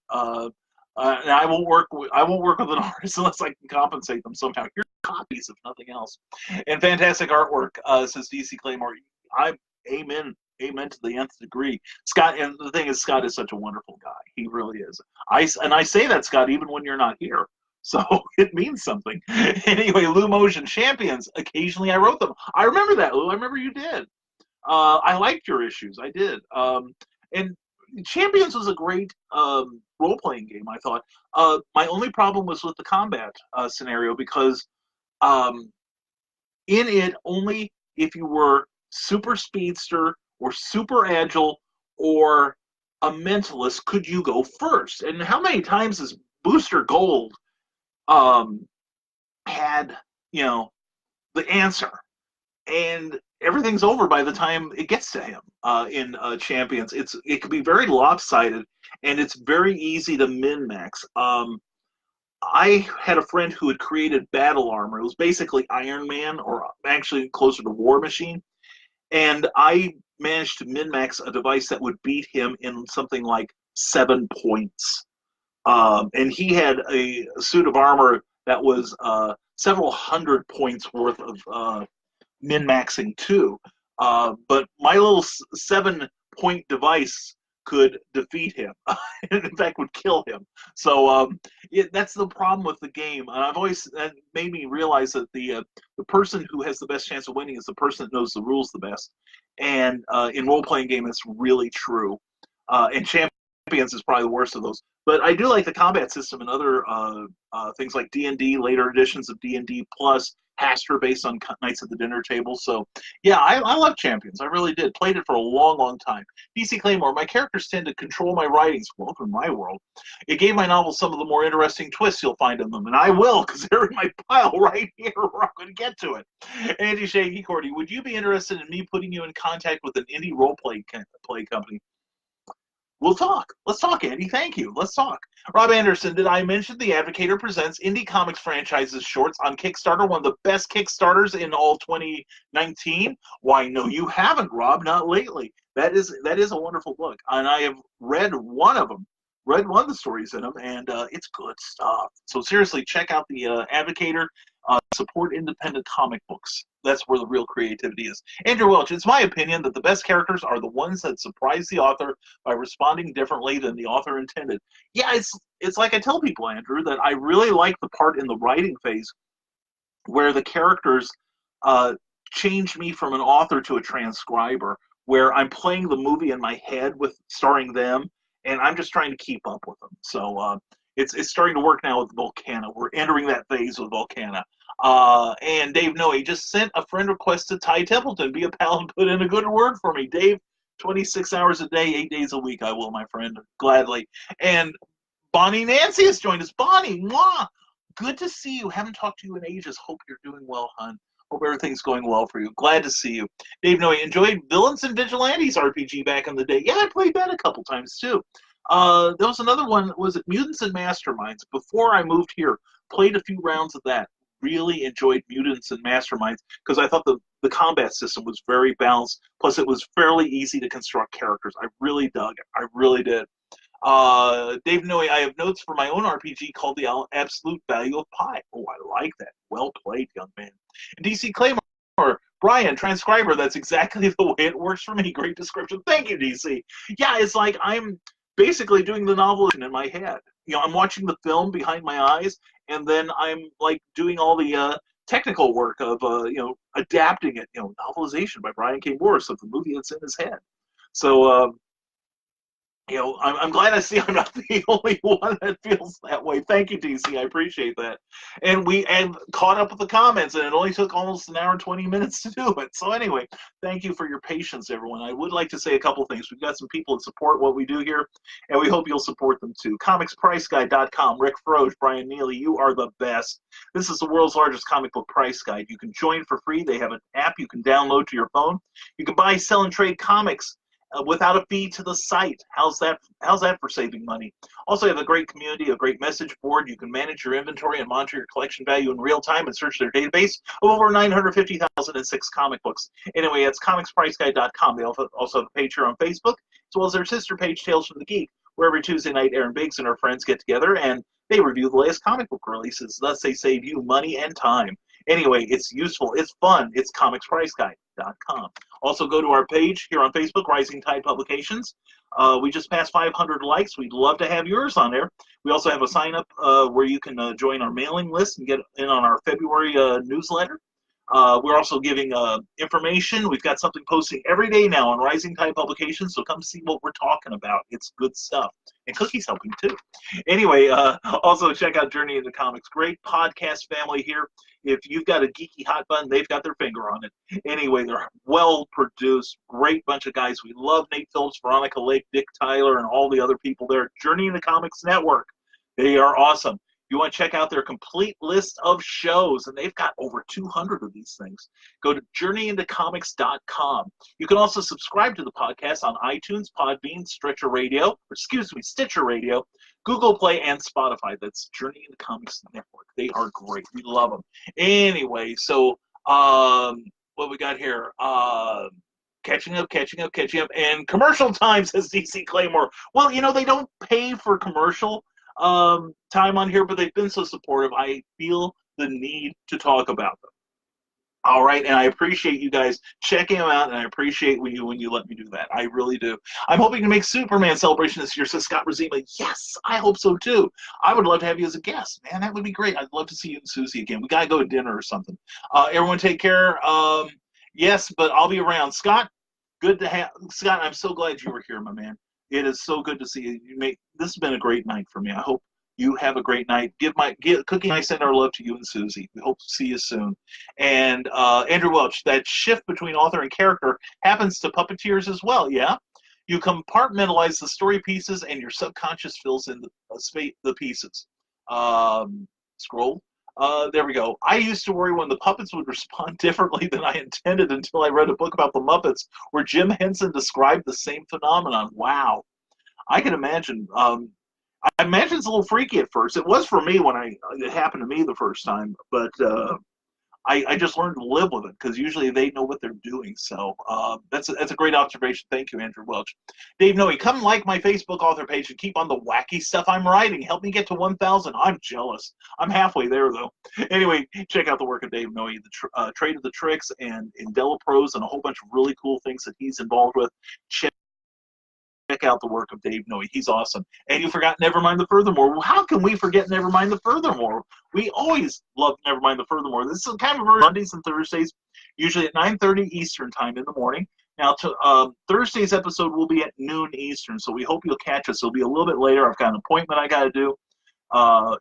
And I won't work. I won't work with an artist unless I can compensate them somehow. Here's copies, if nothing else. And fantastic artwork, says DC Claymore. I amen, amen to the nth degree. Scott, and the thing is, Scott is such a wonderful guy. He really is. I say that, Scott, even when you're not here. So it means something. Anyway, Lou Motion Champions. Occasionally I wrote them. I remember that, Lou. I remember you did. I liked your issues. I did. And Champions was a great role-playing game, I thought. My only problem was with the combat scenario, because in it, only if you were super speedster or super agile or a mentalist could you go first. And how many times has Booster Gold had, the answer? And everything's over by the time it gets to him in Champions. It can be very lopsided, and it's very easy to min-max. I had a friend who had created battle armor. It was basically Iron Man, or actually closer to War Machine. And I managed to min-max a device that would beat him in something like 7 points. And he had a suit of armor that was several hundred points worth of min-maxing too. But my little 7-point device could defeat him. In fact, would kill him. So that's the problem with the game. And that made me realize that the person who has the best chance of winning is the person that knows the rules the best. And in role-playing game, it's really true. And Champions is probably the worst of those. But I do like the combat system and other things like D&D, later editions of D&D Plus, Haster based on Knights at the Dinner Table. So, yeah, I love Champions. I really did. Played it for a long, long time. DC Claymore, my characters tend to control my writings. Welcome to my world. It gave my novels some of the more interesting twists you'll find in them, and I will, because they're in my pile right here where I'm going to get to it. Andy Shaggy Cordy, would you be interested in me putting you in contact with an indie role-play company? We'll talk. Let's talk, Andy. Thank you. Let's talk. Rob Anderson, did I mention the Advocator Presents Indie Comics Franchises shorts on Kickstarter, one of the best Kickstarters in all 2019? Why, no, you haven't, Rob. Not lately. That is a wonderful book, and I have read one of them. Read one of the stories in them, and it's good stuff. So seriously, check out the Advocator. Support independent comic books. That's where the real creativity is. Andrew Welch, it's my opinion that the best characters are the ones that surprise the author by responding differently than the author intended. Yeah, it's like I tell people, Andrew, that I really like the part in the writing phase where the characters change me from an author to a transcriber, where I'm playing the movie in my head with starring them, and I'm just trying to keep up with them. So it's starting to work now with Volcana. We're entering that phase with Volcana. And Dave Noe just sent a friend request to Ty Templeton. Be a pal and put in a good word for me. Dave, 26 hours a day, 8 days a week, I will, my friend, gladly. And Bonnie Nancy has joined us. Bonnie, mwah! Good to see you. Haven't talked to you in ages. Hope you're doing well, hon. Hope everything's going well for you. Glad to see you. Dave Noe, enjoyed Villains and Vigilantes RPG back in the day. Yeah, I played that a couple times, too. There was another one, was it Mutants and Masterminds? Before I moved here, played a few rounds of that. Really enjoyed Mutants and Masterminds because I thought the combat system was very balanced. Plus, it was fairly easy to construct characters. I really dug it. I really did. Dave Noe, I have notes for my own RPG called The Absolute Value of Pi. Oh, I like that. Well played, young man. And DC Claymore, Brian, transcriber, that's exactly the way it works for me. Great description. Thank you, DC. Yeah, it's like I'm basically doing the novel in my head. I'm watching the film behind my eyes, and then I'm like doing all the technical work of adapting it. Novelization by Brian K. Morris of the movie that's in his head. So I'm glad I see I'm not the only one that feels that way. Thank you, DC. I appreciate that. And we caught up with the comments, and it only took almost an hour and 20 minutes to do it. So anyway, thank you for your patience, everyone. I would like to say a couple things. We've got some people that support what we do here, and we hope you'll support them too. ComicsPriceGuide.com. Rick Froge, Brian Neely, you are the best. This is the world's largest comic book price guide. You can join for free. They have an app you can download to your phone. You can buy, sell, and trade comics without a fee to the site. How's that for saving money? Also, you have a great community, a great message board. You can manage your inventory and monitor your collection value in real time and search their database of over 950,006 comic books. Anyway, it's comicspriceguide.com. They also have a page here on Facebook, as well as their sister page, Tales from the Geek, where every Tuesday night, Aaron Biggs and her friends get together and they review the latest comic book releases. Thus, they save you money and time. Anyway, it's useful. It's fun. It's comicspriceguide.com. Also, go to our page here on Facebook, Rising Tide Publications. We just passed 500 likes. We'd love to have yours on there. We also have a sign-up where you can join our mailing list and get in on our February newsletter. We're also giving information. We've got something posting every day now on Rising Tide Publications, so come see what we're talking about. It's good stuff. And Cookie's helping, too. Anyway, also check out Journey into Comics. Great podcast family here. If you've got a geeky hot button, they've got their finger on it. Anyway, they're well-produced, great bunch of guys. We love Nate Phillips, Veronica Lake, Dick Tyler, and all the other people there. Journey into Comics Network. They are awesome. You want to check out their complete list of shows, and they've got over 200 of these things. Go to journeyintocomics.com. You can also subscribe to the podcast on iTunes, Podbean, Stitcher Radio, Google Play, and Spotify. That's Journey into Comics Network. They are great. We love them. Anyway, so what we got here? Catching up, and commercial time, says DC Claymore. Well, they don't pay for commercial time on here, but they've been so supportive. I feel the need to talk about them. All right, and I appreciate you guys checking them out, and I appreciate when you let me do that. I really do. I'm hoping to make Superman Celebration this year, says Scott Razima. Yes, I hope so too. I would love to have you as a guest, man. That would be great. I'd love to see you and Susie again. We gotta go to dinner or something. Everyone, take care. Yes, but I'll be around. Scott, good to have Scott. I'm so glad you were here, my man. It is so good to see you. This has been a great night for me. I hope you have a great night. Cookie and I send our love to you and Susie. We hope to see you soon. And Andrew Welch, that shift between author and character happens to puppeteers as well, yeah? You compartmentalize the story pieces and your subconscious fills in the pieces. Scroll. There we go. I used to worry when the puppets would respond differently than I intended until I read a book about the Muppets where Jim Henson described the same phenomenon. Wow. I can imagine. I imagine it's a little freaky at first. It was for me when it happened to me the first time, but I just learned to live with it because usually they know what they're doing. So that's a great observation. Thank you, Andrew Welch. Dave Noe, come like my Facebook author page and keep on the wacky stuff I'm writing. Help me get to 1,000. I'm jealous. I'm halfway there, though. Anyway, check out the work of Dave Noe, the Trade of the Tricks and Indela Prose and a whole bunch of really cool things that he's involved with. Check out the work of Dave Noe. He's awesome. And you forgot Nevermind the Furthermore. Well, how can we forget Nevermind the Furthermore? We always love Nevermind the Furthermore. This is kind of Mondays and Thursdays, usually at 9:30 Eastern time in the morning. Now, Thursday's episode will be at noon Eastern, so we hope you'll catch us. It'll be a little bit later. I've got an appointment I got to do.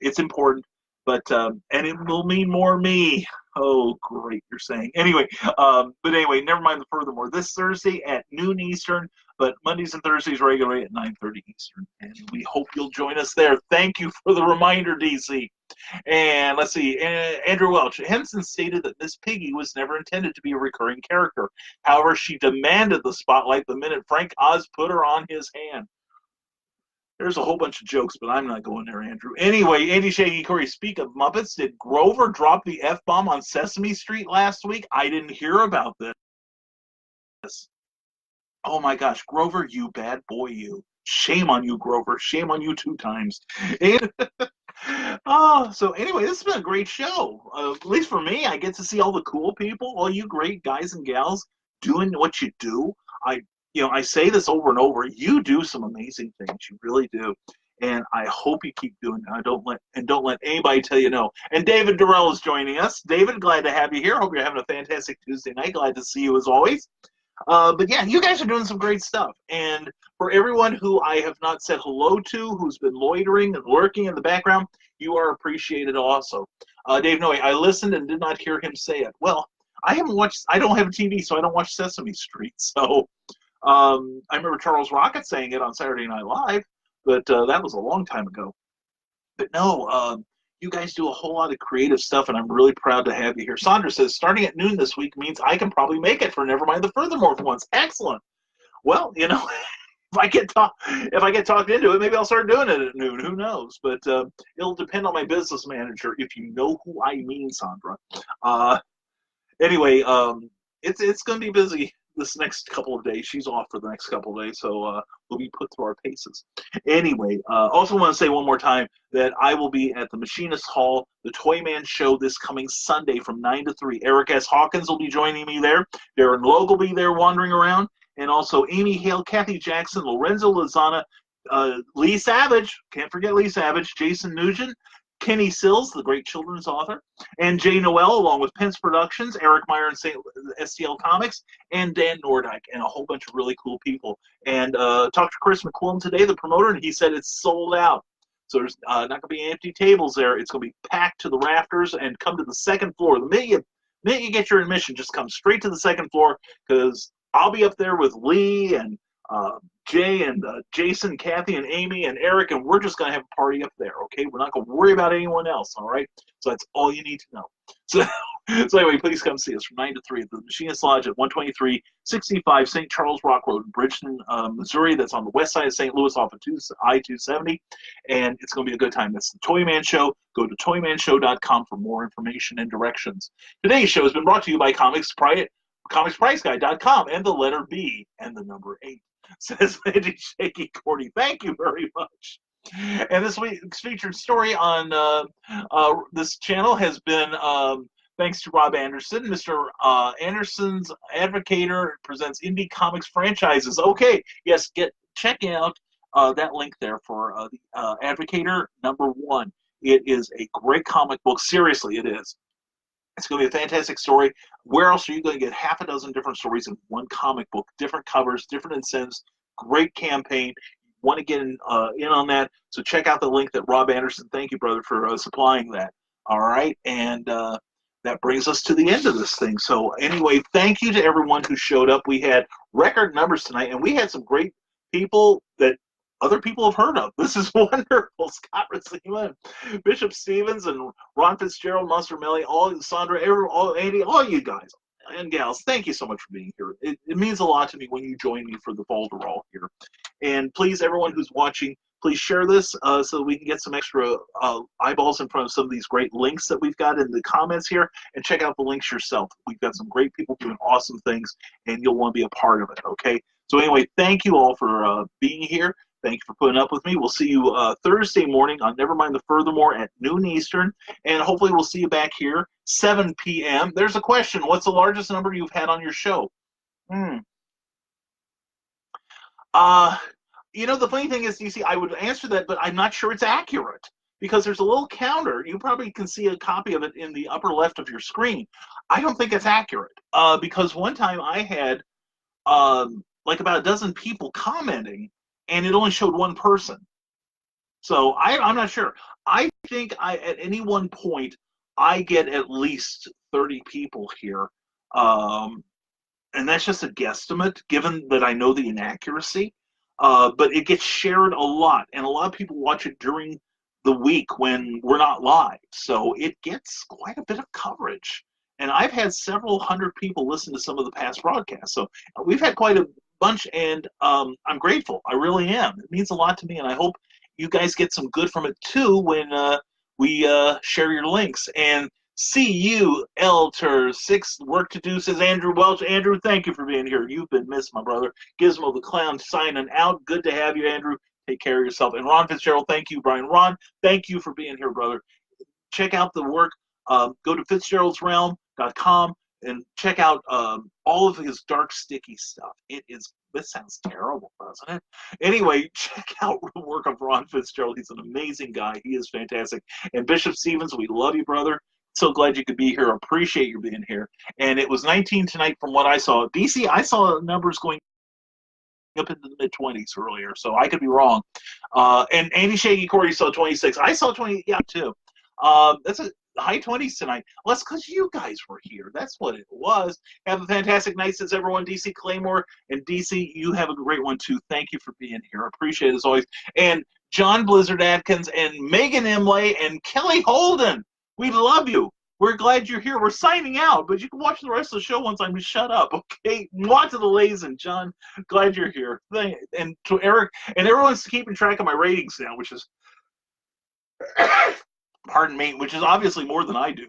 It's important, but and it will mean more me. Oh, great, you're saying. Anyway, Nevermind the Furthermore. This Thursday at noon Eastern, but Mondays and Thursdays regularly at 9:30 Eastern. And we hope you'll join us there. Thank you for the reminder, DC. And let's see, Andrew Welch. Henson stated that Miss Piggy was never intended to be a recurring character. However, she demanded the spotlight the minute Frank Oz put her on his hand. There's a whole bunch of jokes, but I'm not going there, Andrew. Anyway, Andy Shaggy Corey, speak of Muppets, did Grover drop the F-bomb on Sesame Street last week? I didn't hear about this. Oh my gosh, Grover, you bad boy, you. Shame on you, Grover. Shame on you 2 times. And, so anyway, this has been a great show. At least for me, I get to see all the cool people, all you great guys and gals doing what you do. I say this over and over. You do some amazing things. You really do. And I hope you keep doing it. Don't let anybody tell you no. And David Durrell is joining us. David, glad to have you here. Hope you're having a fantastic Tuesday night. Glad to see you as always. But yeah, you guys are doing some great stuff. And for everyone who I have not said hello to, who's been loitering and lurking in the background, you are appreciated also. Dave Noe, I listened and did not hear him say it. Well, I haven't watched. I don't have a TV, so I don't watch Sesame Street. So I remember Charles Rocket saying it on Saturday Night Live, but that was a long time ago. But no, you guys do a whole lot of creative stuff, and I'm really proud to have you here. Sandra says, starting at noon this week means I can probably make it for Nevermind the Furthermore for once. Excellent. Well, if I get talked into it, maybe I'll start doing it at noon. Who knows? But it'll depend on my business manager, if you know who I mean, Sandra. Uh, anyway, it's going to be busy this next couple of days. She's off for the next couple of days, so we'll be put through our paces. Anyway, also want to say one more time that I will be at the Machinist Hall, the Toyman Show, this coming Sunday from 9 to 3. Eric S. Hawkins will be joining me there. Darren Logue will be there wandering around, and also Amy Hale, Kathy Jackson, Lorenzo Lozana, Lee Savage, can't forget Lee Savage, Jason Nugent, Kenny Sills, the great children's author, and Jay Noel, along with Pence Productions, Eric Meyer and STL Comics, and Dan Nordyke, and a whole bunch of really cool people. And talked to Chris McQuillan today, the promoter, and he said it's sold out. So there's not going to be empty tables there. It's going to be packed to the rafters, and come to the second floor. The minute you get your admission, just come straight to the second floor, because I'll be up there with Lee and Jay and Jason, Kathy, and Amy, and Eric, and we're just going to have a party up there, okay? We're not going to worry about anyone else, all right? So that's all you need to know. So anyway, please come see us from 9 to 3 at the Machinist Lodge at 12365 St. Charles Rock Road in Bridgeton, Missouri. That's on the west side of St. Louis off of I-270, and it's going to be a good time. That's the Toyman Show. Go to toymanshow.com for more information and directions. Today's show has been brought to you by ComicsPriceGuide.com and the letter B and the number 8. Says Mandy Shaky Cordy. Thank you very much. And this week's featured story on this channel has been thanks to Rob Anderson. Mr. Anderson's Advocator presents indie comics franchises. Okay, yes, check out that link there for the Advocator #1. It is a great comic book. Seriously, it is. It's going to be a fantastic story. Where else are you going to get half a dozen different stories in one comic book? Different covers, different incentives, great campaign. You want to get in on that, so check out the link that Rob Anderson, thank you, brother, for supplying that. All right, and that brings us to the end of this thing. So anyway, thank you to everyone who showed up. We had record numbers tonight, and we had some great people that other people have heard of. This is wonderful. Scott Racima, Bishop Stevens, and Ron Fitzgerald, Monster Melly, all Sandra, Andy, all you guys and gals, thank you so much for being here. It means a lot to me when you join me for the Balderall here. And please, everyone who's watching, please share this so that we can get some extra eyeballs in front of some of these great links that we've got in the comments here, and check out the links yourself. We've got some great people doing awesome things, and you'll want to be a part of it, okay? So anyway, thank you all for being here. Thank you for putting up with me. We'll see you Thursday morning on Nevermind the Furthermore at noon Eastern, and hopefully we'll see you back here 7 p.m. There's a question. What's the largest number you've had on your show? The funny thing is, DC, I would answer that, but I'm not sure it's accurate, because there's a little counter. You probably can see a copy of it in the upper left of your screen. I don't think it's accurate, because one time I had like about a dozen people commenting, and it only showed one person. So I'm not sure. I think at any one point, I get at least 30 people here. And that's just a guesstimate, given that I know the inaccuracy. But it gets shared a lot, and a lot of people watch it during the week when we're not live. So it gets quite a bit of coverage. And I've had several hundred people listen to some of the past broadcasts. So we've had quite a bunch, and I'm grateful. I really am. It means a lot to me, and I hope you guys get some good from it too when we share your links. And CU Elter6 work to do, says Andrew Welch. Andrew, thank you for being here. You've been missed, my brother. Gizmo the Clown signing out. Good to have you, Andrew. Take care of yourself. And Ron Fitzgerald, thank you. Brian Ron, thank you for being here, brother. Check out the work. Go to Fitzgerald'sRealm.com and check out all of his dark, sticky stuff. This sounds terrible, doesn't it? Anyway, check out the work of Ron Fitzgerald. He's an amazing guy. He is fantastic. And Bishop Stevens, we love you, brother. So glad you could be here. Appreciate you being here. And it was 19 tonight from what I saw. DC, I saw numbers going up into the mid-20s earlier, so I could be wrong. And Andy Shaggy Corey saw 26. I saw 20, yeah, too. That's a high 20s tonight. Well, that's because you guys were here. That's what it was. Have a fantastic night, says everyone. DC Claymore and DC, you have a great one, too. Thank you for being here. I appreciate it as always. And John Blizzard Atkins and Megan Imlay and Kelly Holden, we love you. We're glad you're here. We're signing out, but you can watch the rest of the show once I'm shut up, okay? Watch the Lays and John, glad you're here. And to Eric, and everyone's keeping track of my ratings now, which is, pardon me, which is obviously more than I do.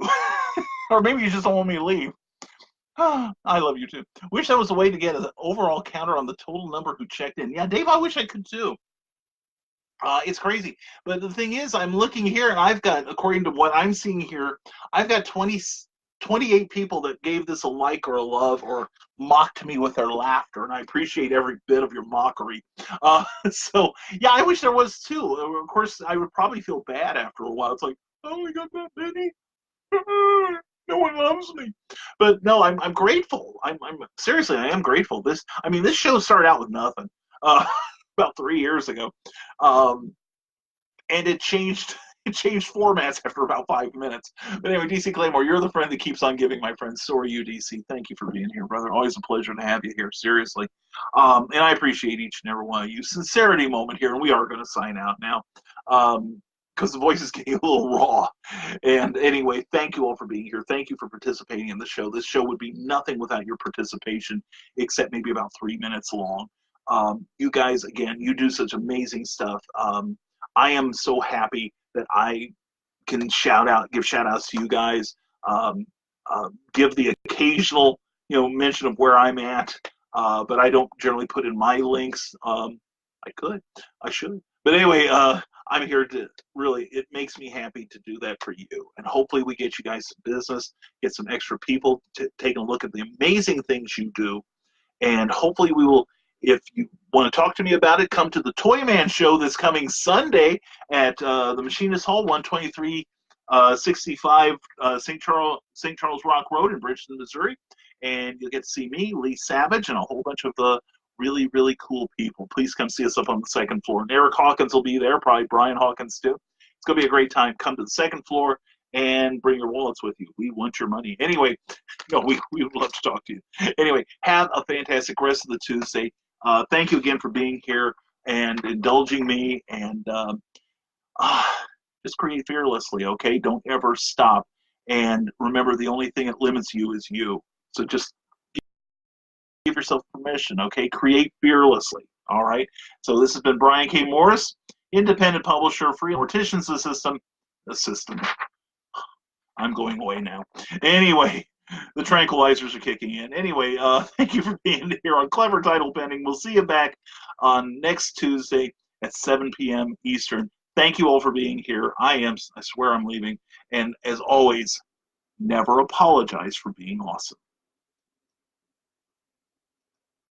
Or maybe you just don't want me to leave. I love you too. Wish there was a way to get an overall counter on the total number who checked in. Yeah, Dave, I wish I could too. It's crazy. But the thing is, I'm looking here, and I've got, according to what I'm seeing here, I've got 28 people that gave this a like or a love or mocked me with their laughter, and I appreciate every bit of your mockery. So, yeah, I wish there was too. Of course, I would probably feel bad after a while. It's like, oh, we got that many? No one loves me. But no, I'm grateful. I'm seriously, I am grateful. This show started out with nothing. About 3 years ago, and it changed formats after about 5 minutes. But anyway, DC Claymore, you're the friend that keeps on giving, my friend. So are you, DC. Thank you for being here, brother. Always a pleasure to have you here, seriously. And I appreciate each and every one of you. Sincerity moment here, and we are going to sign out now because the voice is getting a little raw. And anyway, thank you all for being here. Thank you for participating in the show. This show would be nothing without your participation, except maybe about 3 minutes long. You guys, again, you do such amazing stuff. I am so happy that I can give shout outs to you guys, give the occasional, mention of where I'm at, but I don't generally put in my links. I should. But anyway, I'm here to really, it makes me happy to do that for you. And hopefully we get you guys some business, get some extra people to take a look at the amazing things you do. And hopefully we will, if you want to talk to me about it, come to the Toy Man show that's coming Sunday at the Machinist Hall, 12365 St. Charles Rock Road in Bridgeton, Missouri. And you'll get to see me, Lee Savage, and a whole bunch of the really, really cool people. Please come see us up on the second floor. And Eric Hawkins will be there, probably Brian Hawkins too. It's going to be a great time. Come to the second floor and bring your wallets with you. We want your money. Anyway, we would love to talk to you. Anyway, have a fantastic rest of the Tuesday. Thank you again for being here and indulging me, and just create fearlessly, okay? Don't ever stop. And remember, the only thing that limits you is you. So just give yourself permission, okay? Create fearlessly, all right? So this has been Brian K. Morris, independent publisher, free morticians the system. I'm going away now. Anyway, the tranquilizers are kicking in. Anyway, thank you for being here on Clever Title Pending. We'll see you back on next Tuesday at 7 p.m. Eastern. Thank you all for being here. I swear I'm leaving. And as always, never apologize for being awesome.